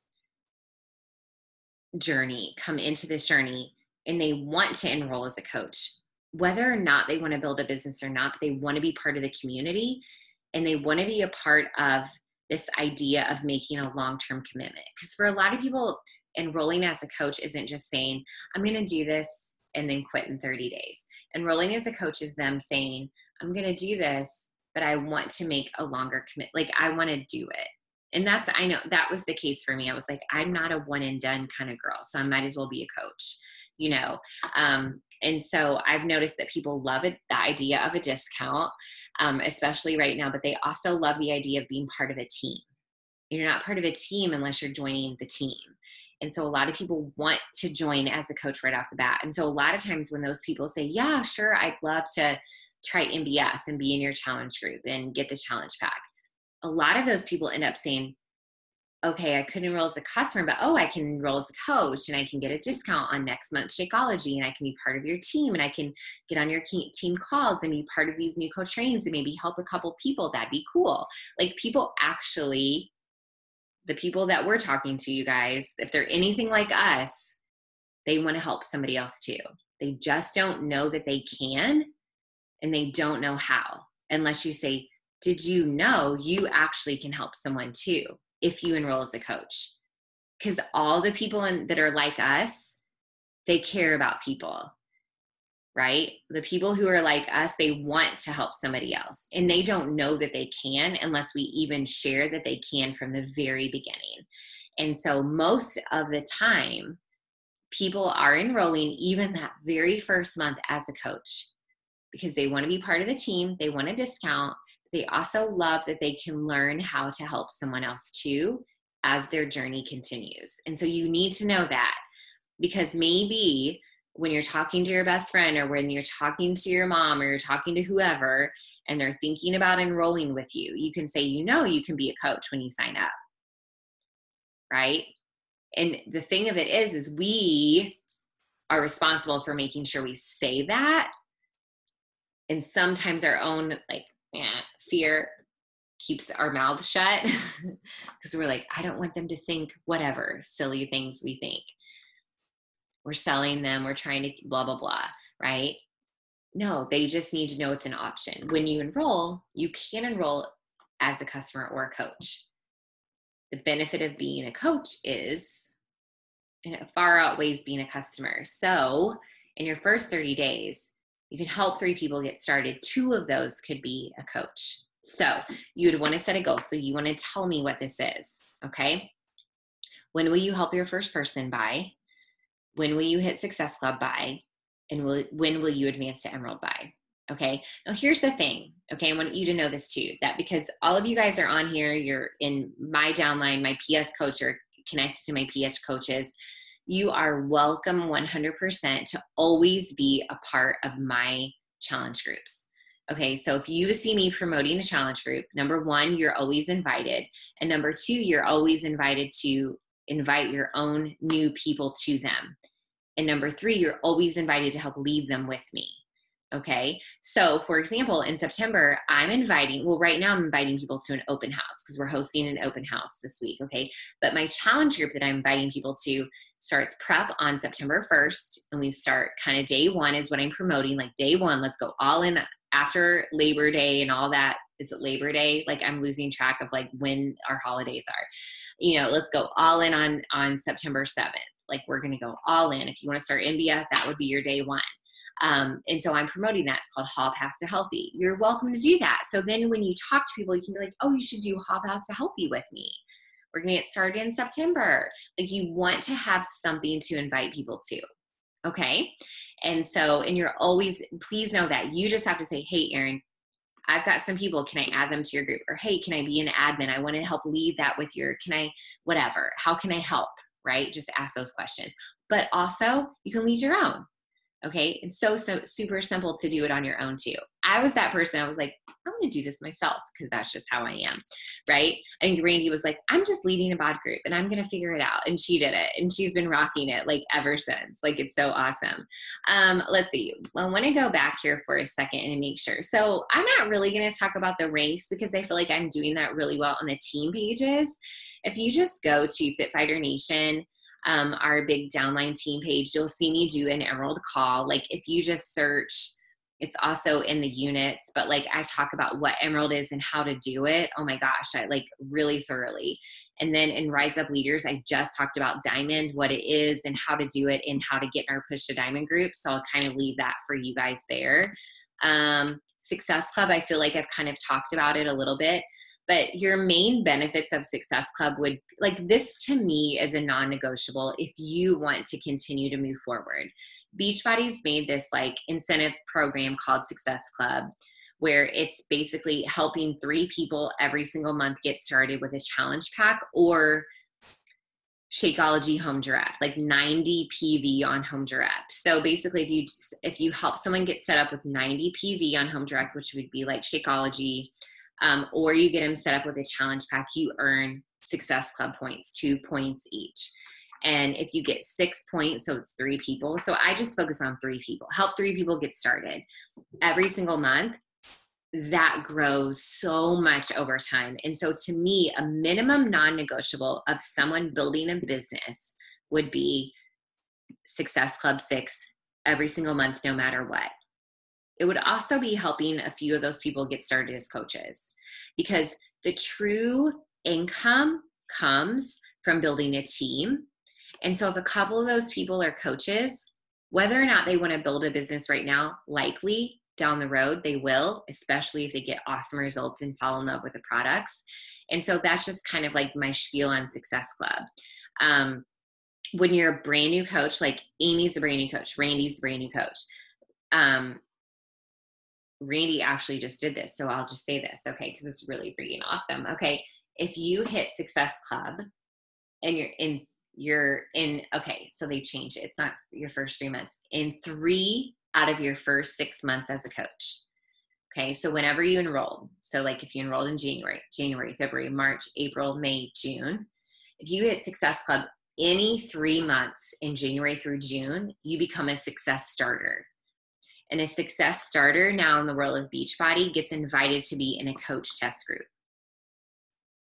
journey, and they want to enroll as a coach, whether or not they want to build a business or not, but they want to be part of the community, and they want to be a part of this idea of making a long-term commitment. Because for a lot of people, enrolling as a coach isn't just saying, I'm going to do this and then quit in 30 days. Enrolling as a coach is them saying, I'm going to do this, but I want to make a longer commitment. Like, I want to do it. And I know that was the case for me. I was like, I'm not a one and done kind of girl, so I might as well be a coach, and so I've noticed that people love it, the idea of a discount, especially right now, but they also love the idea of being part of a team. You're not part of a team unless you're joining the team. And so a lot of people want to join as a coach right off the bat. And so a lot of times when those people say, yeah, sure, I'd love to try MBF and be in your challenge group and get the challenge pack, a lot of those people end up saying, okay, I couldn't enroll as a customer, but I can enroll as a coach, and I can get a discount on next month's Shakeology, and I can be part of your team, and I can get on your team calls and be part of these new coach trainings and maybe help a couple people. That'd be cool. Like, people actually, the people that we're talking to, you guys, if they're anything like us, they want to help somebody else too. They just don't know that they can, and they don't know how, unless you say, did you know you actually can help someone too if you enroll as a coach? Because all the people that are like us, they care about people, right? The people who are like us, they want to help somebody else, and they don't know that they can unless we even share that they can from the very beginning. And so most of the time, people are enrolling even that very first month as a coach because they want to be part of the team. They want a discount. They also love that they can learn how to help someone else too as their journey continues. And so you need to know that, because maybe when you're talking to your best friend, or when you're talking to your mom, or you're talking to whoever, and they're thinking about enrolling with you, you can say, you can be a coach when you sign up, right? And the thing of it is we are responsible for making sure we say that. And sometimes our own fear keeps our mouths shut because we're like, I don't want them to think whatever silly things we think. We're selling them, we're trying to blah, blah, blah, right? No, they just need to know it's an option. When you enroll, you can enroll as a customer or a coach. The benefit of being a coach is, and it far outweighs being a customer. So in your first 30 days, you can help 3 people get started. 2 of those could be a coach. So you would want to set a goal. So you want to tell me what this is, okay? When will you help your first person by? When will you hit Success Club by? And when will you advance to Emerald by? Okay. Now here's the thing. Okay. I want you to know this too, that because all of you guys are on here, you're in my downline, my PS coach, or connected to my PS coaches, you are welcome 100% to always be a part of my challenge groups. Okay, so if you see me promoting a challenge group, number 1, you're always invited. And number 2, you're always invited to invite your own new people to them. And number 3, you're always invited to help lead them with me. Okay, so for example, in September, right now I'm inviting people to an open house because we're hosting an open house this week, okay? But my challenge group that I'm inviting people to starts prep on September 1st, and we start kind of day 1 is what I'm promoting, like day 1, let's go all in after Labor Day and all that. Is it Labor Day? Like, I'm losing track of like when our holidays are. Let's go all in on September 7th. Like, we're going to go all in. If you want to start MBF, that would be your day 1. And so I'm promoting that. It's called Hall Pass to Healthy. You're welcome to do that. So then when you talk to people, you can be like, oh, you should do Hall Pass to Healthy with me. We're going to get started in September. Like, you want to have something to invite people to. Okay. And you're always, please know that you just have to say, hey, Erin, I've got some people. Can I add them to your group? Or, hey, can I be an admin? I want to help lead that with whatever. How can I help? Right? Just ask those questions. but also you can lead your own. Okay. It's so super simple to do it on your own too. I was that person. I was like, I'm going to do this myself because that's just how I am. Right. And Randy was like, I'm just leading a bod group and I'm going to figure it out. And she did it. And she's been rocking it like ever since. Like, it's so awesome. Let's see. I want to go back here for a second and make sure. So I'm not really going to talk about the ranks because I feel like I'm doing that really well on the team pages. If you just go to Fit Fighter Nation, our big downline team page, you'll see me do an Emerald call. Like, if you just search, it's also in the units, but like I talk about what Emerald is and how to do it. Oh my gosh, I like really thoroughly. And then in Rise Up Leaders, I just talked about Diamond, what it is and how to do it and how to get in our Push to Diamond group. So I'll kind of leave that for you guys there. Success Club, I feel like I've kind of talked about it a little bit. But your main benefits of Success Club would, like, this to me is a non-negotiable if you want to continue to move forward. Beachbody's made this like incentive program called Success Club, where it's basically helping 3 people every single month get started with a challenge pack or Shakeology Home Direct, like 90 PV on Home Direct. So basically if you help someone get set up with 90 PV on Home Direct, which would be like Shakeology, or you get them set up with a challenge pack, you earn Success Club points, 2 points each. And if you get 6 points, so it's 3 people. So I just focus on 3 people, help 3 people get started every single month. That grows so much over time. And so to me, a minimum non-negotiable of someone building a business would be Success Club 6 every single month, no matter what. It would also be helping a few of those people get started as coaches, because the true income comes from building a team. And so if a couple of those people are coaches, whether or not they want to build a business right now, likely down the road they will, especially if they get awesome results and fall in love with the products. And so that's just kind of like my spiel on Success Club. When you're a brand new coach, like Amy's a brand new coach, Randy's a brand new coach. Randy actually just did this, so I'll just say this, okay, because it's really freaking awesome. Okay, if you hit Success Club and you're in, okay, so they changed it. It's not your first 3 months. In 3 out of your first 6 months as a coach. Okay, so whenever you enroll, so like if you enrolled in January, February, March, April, May, June, if you hit Success Club any 3 months in January through June, you become a Success Starter. And a Success Starter now in the world of Beachbody gets invited to be in a coach test group.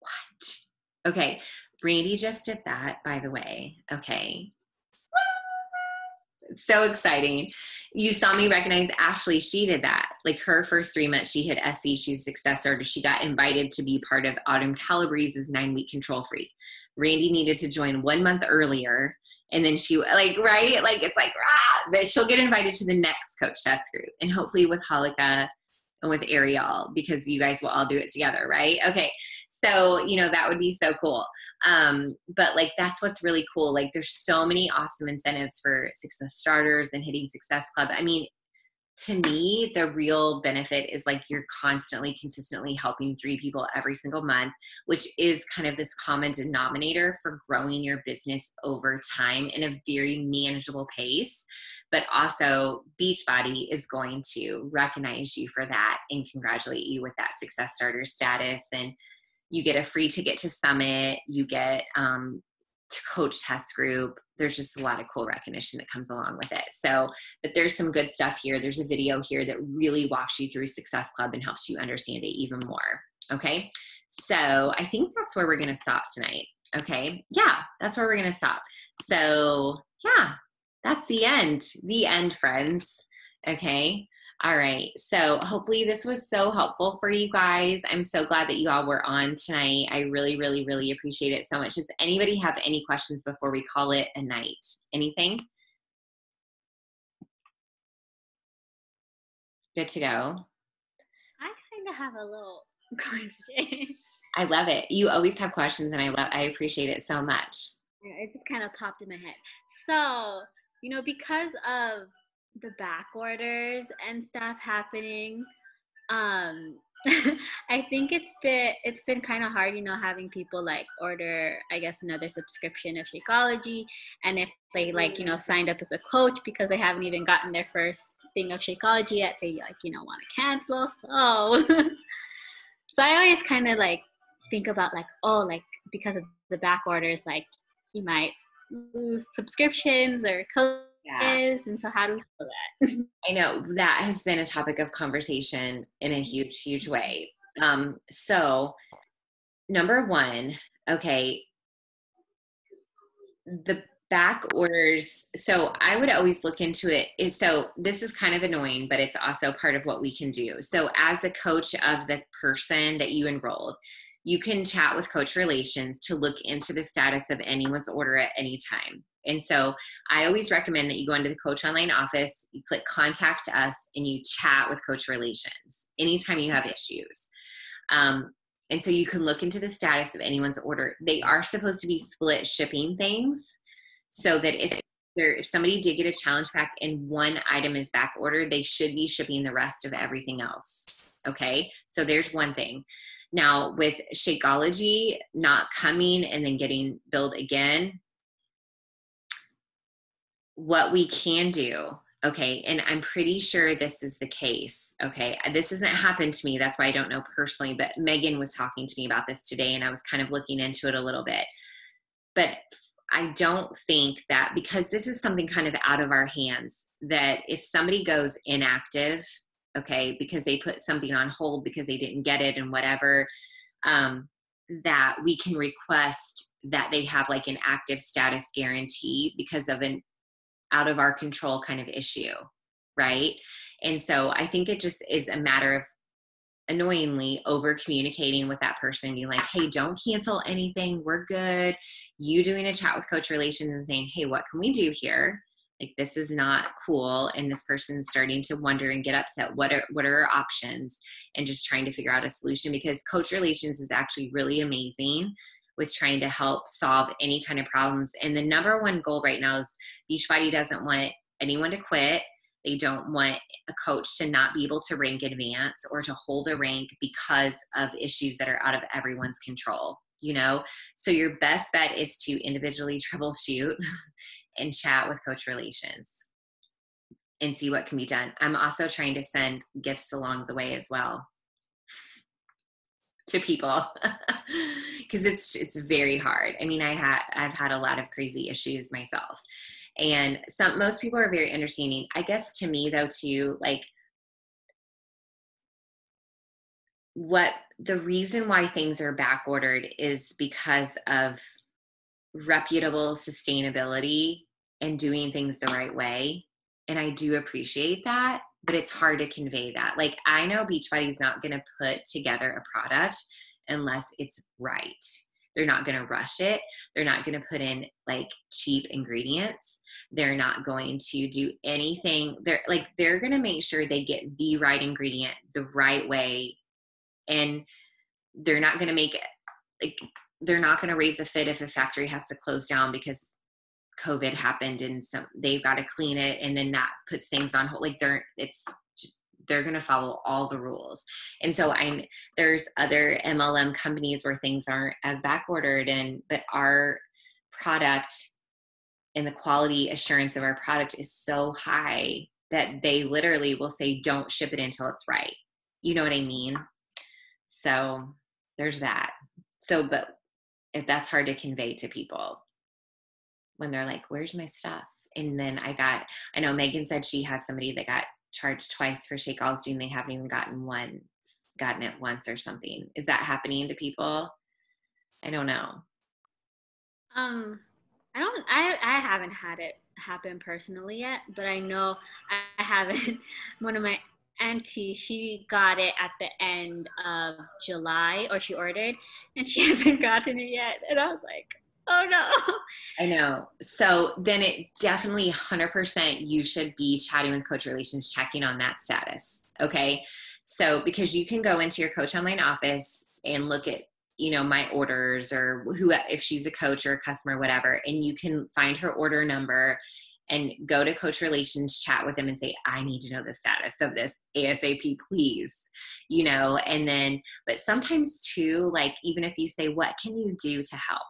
What? Okay, Brandy just did that, by the way. Okay. So exciting. You saw me recognize Ashley. She did that. Like her first 3 months, she hit SC. She's a Success Starter. She got invited to be part of Autumn Calabrese's 9-week control freak. Randy needed to join 1 month earlier. And then she like, right? Like, it's like, but she'll get invited to the next coach test group, and hopefully with Halika and with Ariel, because you guys will all do it together. Right? Okay. So, that would be so cool. But like, that's what's really cool. Like, there's so many awesome incentives for Success Starters and hitting Success Club. I mean, to me, the real benefit is like you're constantly, consistently helping 3 people every single month, which is kind of this common denominator for growing your business over time in a very manageable pace. But also Beachbody is going to recognize you for that and congratulate you with that Success Starter status. And you get a free ticket to Summit, you get to coach test group. There's just a lot of cool recognition that comes along with it. So, but there's some good stuff here. There's a video here that really walks you through Success Club and helps you understand it even more. Okay. So I think that's where we're going to stop tonight. Okay. Yeah, that's where we're going to stop. So yeah, that's the end, friends. Okay. All right. So hopefully this was so helpful for you guys. I'm so glad that you all were on tonight. I really, really, really appreciate it so much. Does anybody have any questions before we call it a night? Anything? Good to go. I kind of have a little question. I love it. You always have questions, and I appreciate it so much. It just kind of popped in my head. So, because of the back orders and stuff happening, I think it's been kind of hard, having people like order, I guess, another subscription of Shakeology, and if they like, signed up as a coach because they haven't even gotten their first thing of Shakeology yet, they like, want to cancel. So, so I always kind of like think about like, oh, like because of the back orders, like you might lose subscriptions or Yeah. coaches, and so how do we feel that? I know that has been a topic of conversation in a huge, huge way. So number one, okay, the back orders. So I would always look into it. So this is kind of annoying, but it's also part of what we can do. So as the coach of the person that you enrolled, you can chat with Coach Relations to look into the status of anyone's order at any time. And so I always recommend that you go into the Coach Online office, you click contact us, and you chat with Coach Relations anytime you have issues. And so you can look into the status of anyone's order. They are supposed to be split shipping things so that if somebody did get a challenge pack and one item is back ordered, they should be shipping the rest of everything else. Okay, so there's one thing. Now with Shakeology not coming and then getting billed again, what we can do, okay, and I'm pretty sure this is the case, okay, this hasn't happened to me, that's why I don't know personally, but Megan was talking to me about this today and I was kind of looking into it a little bit. But I don't think that, because this is something kind of out of our hands, that if somebody goes inactive, okay, because they put something on hold because they didn't get it and whatever, that we can request that they have like an active status guarantee because of an out of our control kind of issue, right? And so I think it just is a matter of annoyingly over communicating with that person, being like, hey, don't cancel anything, we're good. You doing a chat with Coach Relations and saying, hey, what can we do here? Like, this is not cool. And this person's starting to wonder and get upset. What are our options? And just trying to figure out a solution, because Coach Relations is actually really amazing with trying to help solve any kind of problems. And the number one goal right now is Beachbody doesn't want anyone to quit. They don't want a coach to not be able to rank advance or to hold a rank because of issues that are out of everyone's control, So your best bet is to individually troubleshoot and chat with Coach Relations and see what can be done. I'm also trying to send gifts along the way as well to people because it's very hard. I mean, I've had a lot of crazy issues myself, and most people are very understanding. I guess to me though too, like what the reason why things are back ordered is because of reputable sustainability and doing things the right way. And I do appreciate that, but it's hard to convey that. Like, I know Beachbody is not going to put together a product unless it's right. They're not going to rush it. They're not going to put in like cheap ingredients. They're not going to do anything. They're going to make sure they get the right ingredient the right way. And they're not going to make it they're not going to raise a fit if a factory has to close down because COVID happened and they've got to clean it, and then that puts things on hold. Like they're going to follow all the rules. And so there's other MLM companies where things aren't as back ordered, but our product and the quality assurance of our product is so high that they literally will say, don't ship it until it's right. You know what I mean? So there's that. So, but if that's hard to convey to people when they're like, where's my stuff? And then I know Megan said she had somebody that got charged twice for Shakeology and they haven't even gotten it once or something. Is that happening to people? I don't know. I haven't had it happen personally yet, but I know I haven't. One of my auntie, she got it at the end of July, or she ordered, and she hasn't gotten it yet. And I was like, oh no. I know. So then it definitely 100% you should be chatting with Coach Relations, checking on that status. Okay. So because you can go into your Coach Online office and look at, my orders, or if she's a coach or a customer, whatever, and you can find her order number and go to Coach Relations, chat with them and say, I need to know the status of this ASAP, please, you know. And then, but sometimes too, like, even if you say, what can you do to help?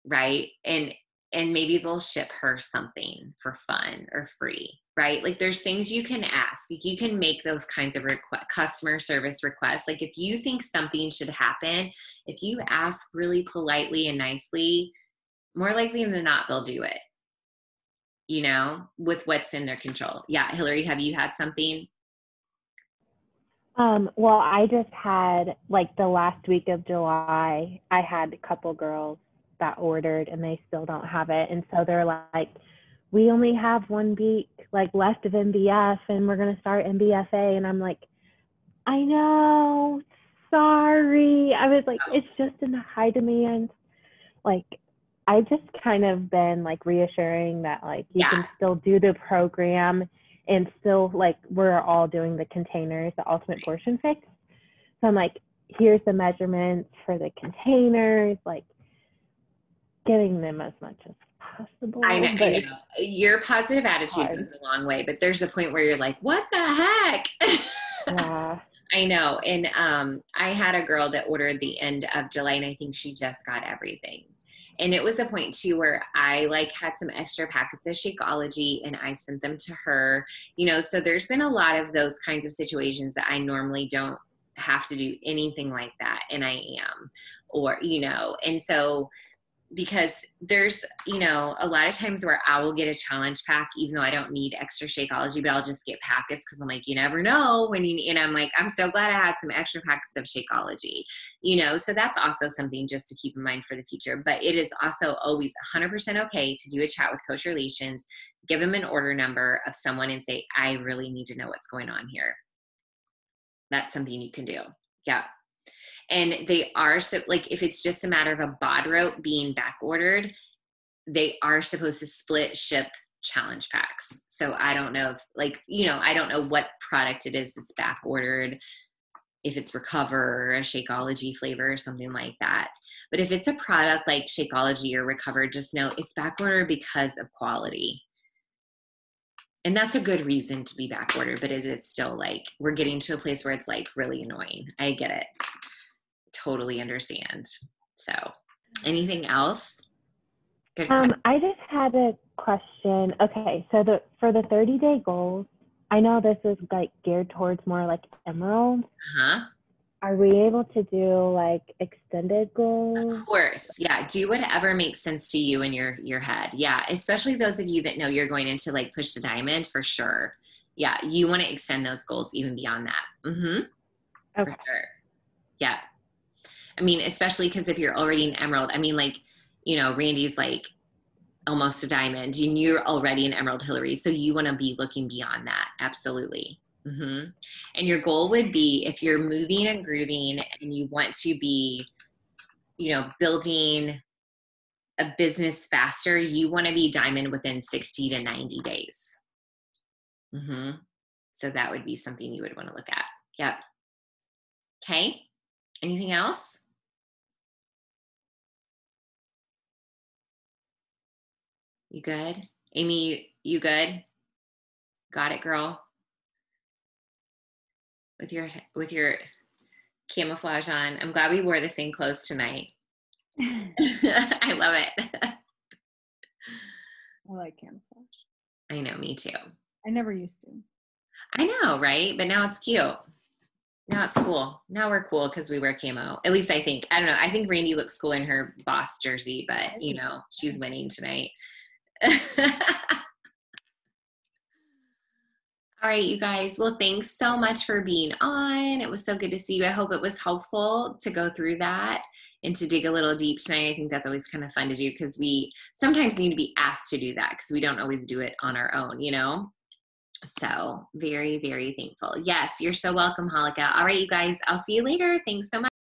Right. And maybe they'll ship her something for fun or free, right? Like there's things you can ask. Like you can make those kinds of customer service requests. Like if you think something should happen, if you ask really politely and nicely, more likely than not, they'll do it, you know, with what's in their control. Yeah. Hillary, have you had something? Well, I just had, like, the last week of July, I had a couple girls that ordered and they still don't have it. And so they're like, we only have 1 week like left of MBF and we're going to start MBFA. And I'm like, I know, sorry. I was like, it's just in the high demand. Like, I just kind of been like reassuring that like you can still do the program and still like we're all doing the containers, the ultimate portion fix. So I'm like, here's the measurements for the containers, like getting them as much as possible. I know. Your positive attitude goes a long way, but there's a point where you're like, what the heck? Yeah. I know. And I had a girl that ordered the end of July and I think she just got everything. And it was a point too where I like had some extra packets of Shakeology and I sent them to her, you know. So there's been a lot of those kinds of situations that I normally don't have to do anything like that. And I am, or, you know, and so because there's, you know, a lot of times where I will get a challenge pack, even though I don't need extra Shakeology, but I'll just get packets because I'm like, you never know when you, and I'm like, I'm so glad I had some extra packets of Shakeology, you know. So that's also something just to keep in mind for the future. But it is also always 100% okay to do a chat with Coach Relations, give them an order number of someone and say, I really need to know what's going on here. That's something you can do. Yeah. And they are, so like, if it's just a matter of a bod rope being back ordered, they are supposed to split ship challenge packs. So I don't know if, like, you know, I don't know what product it is that's back ordered, if it's Recover or a Shakeology flavor or something like that. But if it's a product like Shakeology or Recover, just know it's back ordered because of quality. And that's a good reason to be back ordered, but it is still like, we're getting to a place where it's like really annoying. I get it. Totally understand. So anything else? Good question. I just had a question. Okay, so for the 30-day goals, I know this is like geared towards more like Emerald. Are we able to do like extended goals? Of course. Yeah. Do whatever makes sense to you in your head. Yeah. Especially those of you that know you're going into like Push to Diamond, for sure. Yeah. You want to extend those goals even beyond that. Okay. For sure. Yeah. I mean, especially because if you're already an Emerald, I mean, like, you know, Randy's like almost a diamond and you're already an Emerald, Hillary. So you want to be looking beyond that. Absolutely. And your goal would be, if you're moving and grooving and you want to be, you know, building a business faster, you want to be diamond within 60 to 90 days. So that would be something you would want to look at. Yep. Okay. Anything else? You good? Amy, you good? Got it, girl? With your camouflage on. I'm glad we wore the same clothes tonight. I love it. I like camouflage. I know, me too. I never used to. I know, right? But now it's cute. Now it's cool. Now we're cool because we wear camo. At least I think. I don't know. I think Randy looks cool in her boss jersey, but, you know, she's winning tonight. All right, you guys. Well, thanks so much for being on. It was so good to see you. I hope it was helpful to go through that and to dig a little deep tonight. I think that's always kind of fun to do because we sometimes need to be asked to do that because we don't always do it on our own, you know? So very, very thankful. Yes, you're so welcome, Holika. All right, you guys. I'll see you later. Thanks so much.